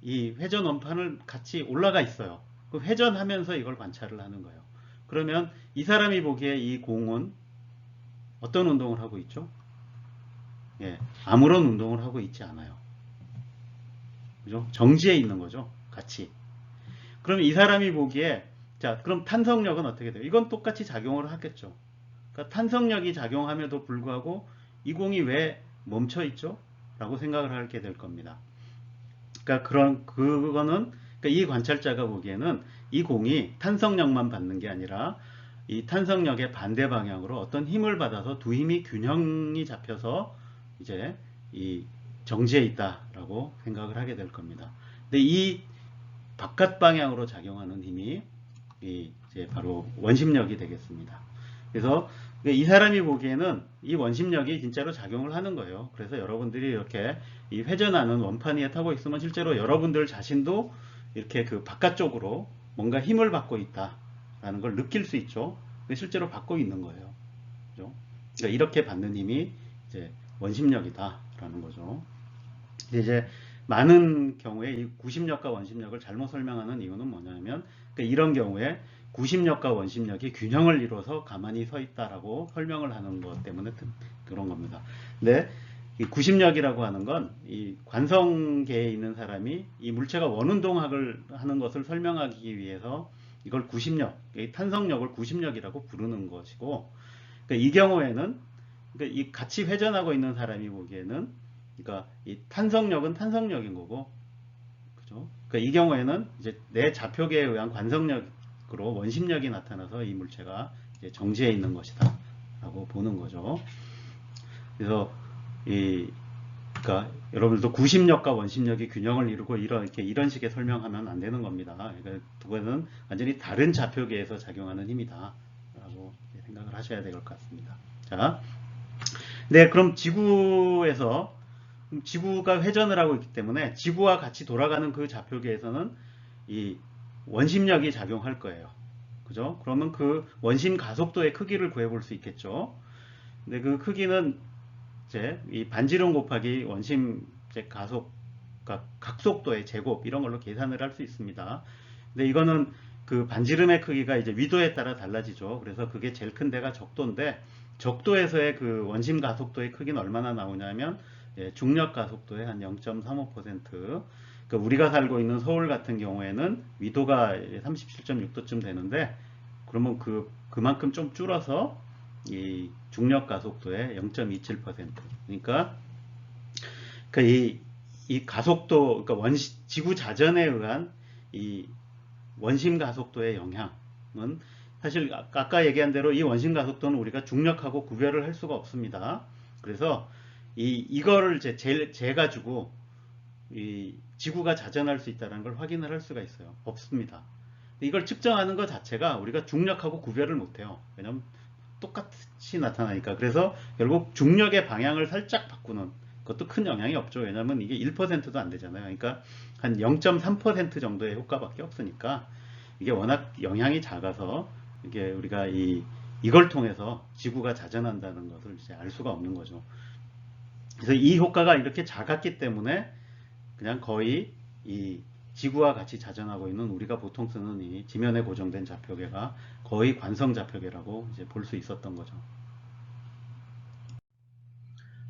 이 회전 원판을 같이 올라가 있어요. 그 회전하면서 이걸 관찰을 하는 거예요. 그러면 이 사람이 보기에 이 공은 어떤 운동을 하고 있죠? 예, 아무런 운동을 하고 있지 않아요. 그죠? 정지해 있는 거죠. 같이. 그럼 이 사람이 보기에, 자, 그럼 탄성력은 어떻게 돼요? 이건 똑같이 작용을 하겠죠. 그러니까 탄성력이 작용함에도 불구하고 이 공이 왜 멈춰 있죠? 라고 생각을 하게 될 겁니다. 그러니까 그거는, 그러니까 이 관찰자가 보기에는 이 공이 탄성력만 받는 게 아니라 이 탄성력의 반대 방향으로 어떤 힘을 받아서 두 힘이 균형이 잡혀서 이제 이 정지해 있다라고 생각을 하게 될 겁니다. 근데 이 바깥 방향으로 작용하는 힘이 이제 바로 원심력이 되겠습니다. 그래서 이 사람이 보기에는 이 원심력이 진짜로 작용을 하는 거예요. 그래서 여러분들이 이렇게 이 회전하는 원판 위에 타고 있으면 실제로 여러분들 자신도 이렇게 그 바깥쪽으로 뭔가 힘을 받고 있다라는 걸 느낄 수 있죠. 실제로 받고 있는 거예요. 그죠? 그러니까 이렇게 받는 힘이 이제 원심력이다라는 거죠. 이제 많은 경우에 이 구심력과 원심력을 잘못 설명하는 이유는 뭐냐면, 그러니까 이런 경우에 구심력과 원심력이 균형을 이뤄서 가만히 서 있다라고 설명을 하는 것 때문에 그런 겁니다. 근데 이 구심력이라고 하는 건 이 관성계에 있는 사람이 이 물체가 원운동을 하는 것을 설명하기 위해서 이걸 구심력, 이 탄성력을 구심력이라고 부르는 것이고, 그러니까 이 경우에는, 그러니까 이 같이 회전하고 있는 사람이 보기에는, 그러니까 이 탄성력은 탄성력인 거고, 그죠? 그러니까 이 경우에는 이제 내 좌표계에 의한 관성력으로 원심력이 나타나서 이 물체가 이제 정지해 있는 것이다라고 보는 거죠. 그래서 그러니까 여러분들도 구심력과 원심력이 균형을 이루고 이런 식의 설명하면 안 되는 겁니다. 그러니까 그거는 완전히 다른 좌표계에서 작용하는 힘이다라고 생각을 하셔야 될 것 같습니다. 자, 네, 그럼 지구가 회전을 하고 있기 때문에 지구와 같이 돌아가는 그 좌표계에서는 이 원심력이 작용할 거예요. 그죠? 그러면 그 원심 가속도의 크기를 구해볼 수 있겠죠. 근데 그 크기는 이제 이 반지름 곱하기 원심 가속, 각속도의 제곱 이런 걸로 계산을 할 수 있습니다. 근데 이거는 그 반지름의 크기가 이제 위도에 따라 달라지죠. 그래서 그게 제일 큰 데가 적도인데, 적도에서의 그 원심 가속도의 크기는 얼마나 나오냐면 중력 가속도의 한 0.35%. 그러니까 우리가 살고 있는 서울 같은 경우에는 위도가 37.6도쯤 되는데, 그러면 그만큼 좀 줄어서 이 중력 가속도의 0.27%. 그러니까 이 가속도, 그러니까 지구 자전에 의한 이 원심 가속도의 영향은 사실 아까 얘기한 대로 이 원심 가속도는 우리가 중력하고 구별을 할 수가 없습니다. 그래서 이거를 재가지고 이 지구가 자전할 수 있다는 걸 확인을 할 수가 있어요. 없습니다. 이걸 측정하는 것 자체가 우리가 중력하고 구별을 못해요. 왜냐면 똑같이 나타나니까. 그래서 결국 중력의 방향을 살짝 바꾸는 것도 큰 영향이 없죠. 왜냐면 이게 1%도 안 되잖아요. 그러니까 한 0.3% 정도의 효과밖에 없으니까 이게 워낙 영향이 작아서 이게 우리가 이걸 통해서 지구가 자전한다는 것을 이제 알 수가 없는 거죠. 그래서 이 효과가 이렇게 작았기 때문에 그냥 거의 이 지구와 같이 자전하고 있는 우리가 보통 쓰는 이 지면에 고정된 좌표계가 거의 관성 좌표계라고 이제 볼 수 있었던 거죠.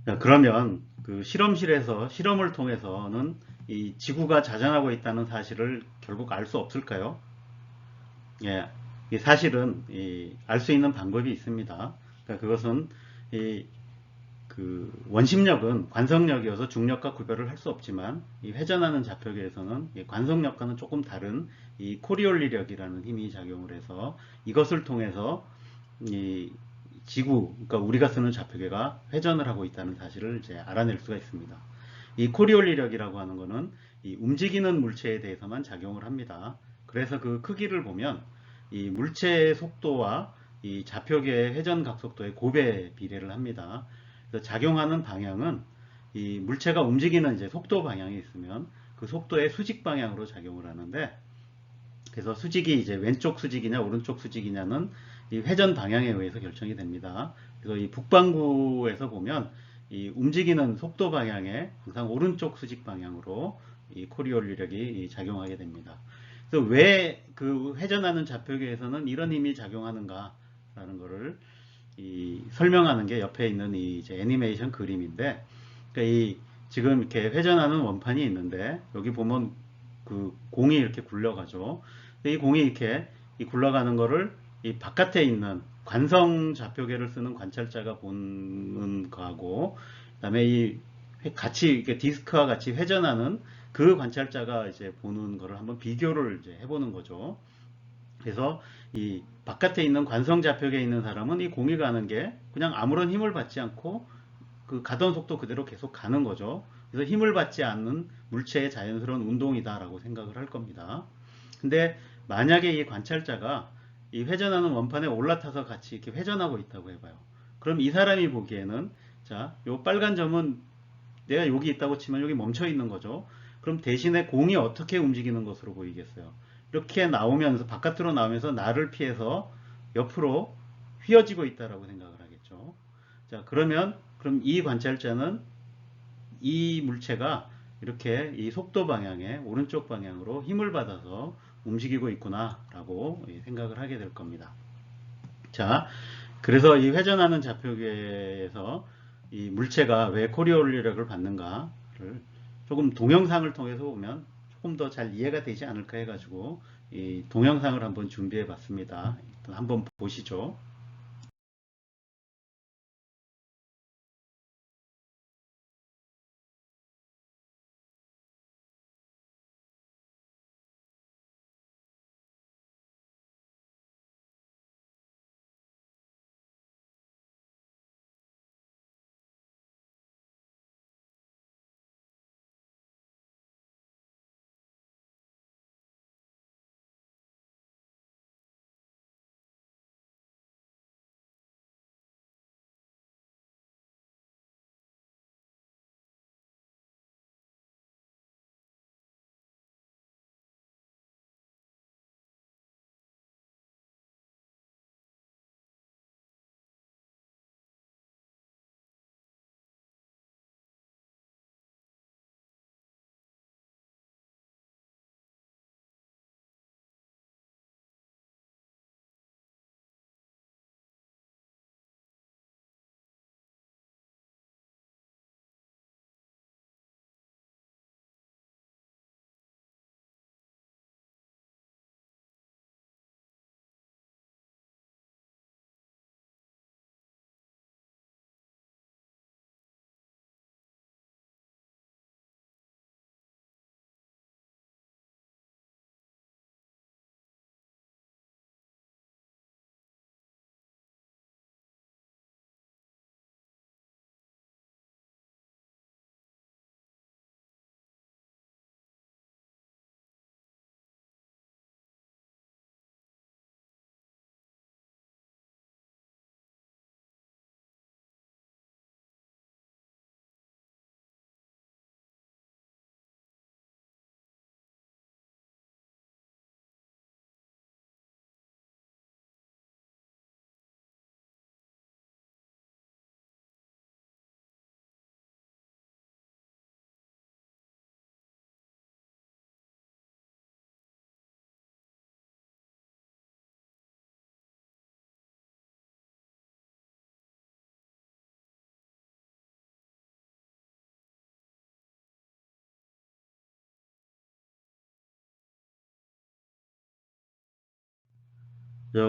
자, 그러면 그 실험실에서 실험을 통해서는 이 지구가 자전하고 있다는 사실을 결국 알 수 없을까요? 예, 이 사실은 알 수 있는 방법이 있습니다. 그러니까 그것은 그 원심력은 관성력이어서 중력과 구별을 할 수 없지만 이 회전하는 좌표계에서는 이 관성력과는 조금 다른 이 코리올리력이라는 힘이 작용을 해서 이것을 통해서 이 지구, 그러니까 우리가 쓰는 좌표계가 회전을 하고 있다는 사실을 이제 알아낼 수가 있습니다. 이 코리올리력이라고 하는 것은 이 움직이는 물체에 대해서만 작용을 합니다. 그래서 그 크기를 보면 이 물체의 속도와 이 좌표계의 회전 각속도의 고배 비례를 합니다. 그래서 작용하는 방향은 이 물체가 움직이는 이제 속도 방향이 있으면 그 속도의 수직 방향으로 작용을 하는데, 그래서 수직이 이제 왼쪽 수직이냐 오른쪽 수직이냐는 이 회전 방향에 의해서 결정이 됩니다. 그래서 이 북반구에서 보면 이 움직이는 속도 방향에 항상 오른쪽 수직 방향으로 이 코리올리력이 작용하게 됩니다. 그래서 왜 그 회전하는 좌표계에서는 이런 힘이 작용하는가라는 것을 설명하는 게 옆에 있는 이 이제 애니메이션 그림인데, 그러니까 이 지금 이렇게 회전하는 원판이 있는데 여기 보면 그 공이 이렇게 굴러가죠. 이 공이 이렇게 굴러가는 거를 이 바깥에 있는 관성 좌표계를 쓰는 관찰자가 보는 거하고, 그다음에 이 같이 이렇게 디스크와 같이 회전하는 그 관찰자가 이제 보는 거를 한번 비교를 이제 해보는 거죠. 그래서 이 바깥에 있는 관성 좌표계에 있는 사람은 이 공이 가는 게 그냥 아무런 힘을 받지 않고 그 가던 속도 그대로 계속 가는 거죠. 그래서 힘을 받지 않는 물체의 자연스러운 운동이다라고 생각을 할 겁니다. 근데 만약에 이 관찰자가 이 회전하는 원판에 올라타서 같이 이렇게 회전하고 있다고 해봐요. 그럼 이 사람이 보기에는, 자, 요 빨간 점은 내가 여기 있다고 치면 여기 멈춰 있는 거죠. 그럼 대신에 공이 어떻게 움직이는 것으로 보이겠어요? 이렇게 나오면서, 바깥으로 나오면서 나를 피해서 옆으로 휘어지고 있다라고 생각을 하겠죠. 자, 그럼 이 관찰자는 이 물체가 이렇게 이 속도 방향에 오른쪽 방향으로 힘을 받아서 움직이고 있구나 라고 생각을 하게 될 겁니다. 자, 그래서 이 회전하는 좌표계에서 이 물체가 왜 코리올리력을 받는가를 조금 동영상을 통해서 보면 조금 더 잘 이해가 되지 않을까 해가지고 이 동영상을 한번 준비해 봤습니다. 일단 한번 보시죠.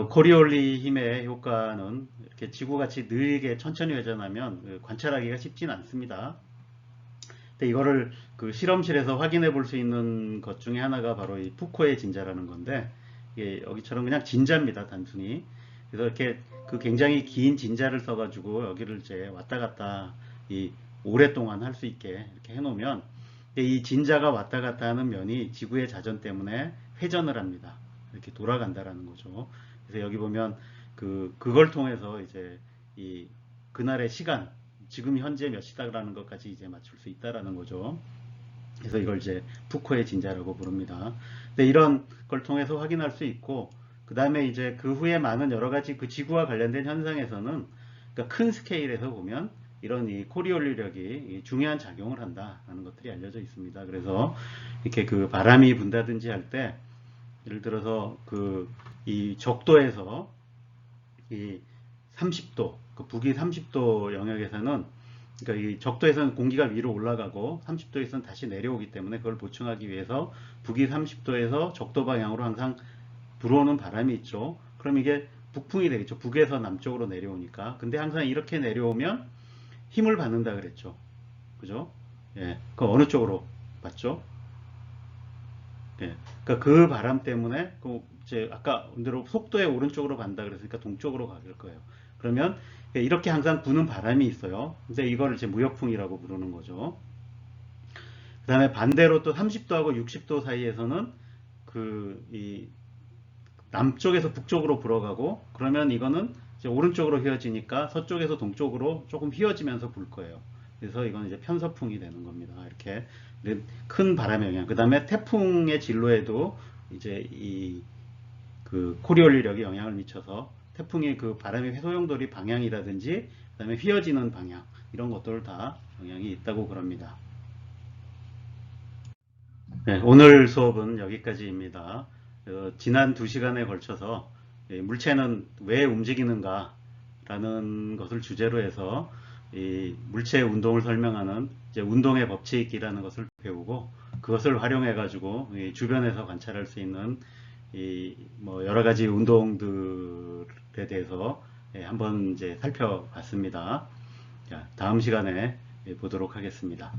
코리올리 힘의 효과는 이렇게 지구같이 느리게 천천히 회전하면 관찰하기가 쉽진 않습니다. 근데 이거를 그 실험실에서 확인해 볼 수 있는 것 중에 하나가 바로 이 푸코의 진자라는 건데, 이게 여기처럼 그냥 진자입니다, 단순히. 그래서 이렇게 그 굉장히 긴 진자를 써가지고 여기를 이제 왔다 갔다 오랫동안 할 수 있게 이렇게 해놓으면, 이 진자가 왔다 갔다 하는 면이 지구의 자전 때문에 회전을 합니다. 이렇게 돌아간다라는 거죠. 그래서 여기 보면 그걸 통해서 이제 그날의 시간, 지금 현재 몇 시다라는 것까지 이제 맞출 수 있다라는 거죠. 그래서 이걸 이제 푸코의 진자라고 부릅니다. 근데 이런 걸 통해서 확인할 수 있고, 그 다음에 이제 그 후에 많은 여러 가지 그 지구와 관련된 현상에서는, 그러니까 큰 스케일에서 보면 이런 이 코리올리력이 중요한 작용을 한다라는 것들이 알려져 있습니다. 그래서 이렇게 그 바람이 분다든지 할 때, 예를 들어서 이 적도에서 이 30도, 그 북위 30도 영역에서는, 그러니까 이 적도에서는 공기가 위로 올라가고 30도에서는 다시 내려오기 때문에 그걸 보충하기 위해서 북위 30도에서 적도 방향으로 항상 불어오는 바람이 있죠. 그럼 이게 북풍이 되겠죠. 북에서 남쪽으로 내려오니까. 근데 항상 이렇게 내려오면 힘을 받는다 그랬죠. 그죠? 예. 그 어느 쪽으로 받죠? 예. 그러니까 그 바람 때문에 이제 아까 대로 속도의 오른쪽으로 간다 그랬으니까 동쪽으로 갈 거예요. 그러면 이렇게 항상 부는 바람이 있어요. 근데 이걸 이제 무역풍이라고 부르는 거죠. 그 다음에 반대로 또 30도하고 60도 사이에서는 이 남쪽에서 북쪽으로 불어가고, 그러면 이거는 이제 오른쪽으로 휘어지니까 서쪽에서 동쪽으로 조금 휘어지면서 불 거예요. 그래서 이건 이제 편서풍이 되는 겁니다. 이렇게 큰 바람의 영향. 그 다음에 태풍의 진로에도 이제 그 코리올리력이 영향을 미쳐서 태풍의 그 바람의 회소용돌이 방향이라든지, 그 다음에 휘어지는 방향, 이런 것들 다 영향이 있다고 그럽니다. 네, 오늘 수업은 여기까지입니다. 지난 2시간에 걸쳐서 물체는 왜 움직이는가 라는 것을 주제로 해서 이 물체의 운동을 설명하는 이제 운동의 법칙이라는 것을 배우고, 그것을 활용해 가지고 주변에서 관찰할 수 있는 뭐 여러 가지 운동들에 대해서 한번 이제 살펴봤습니다. 자, 다음 시간에 보도록 하겠습니다.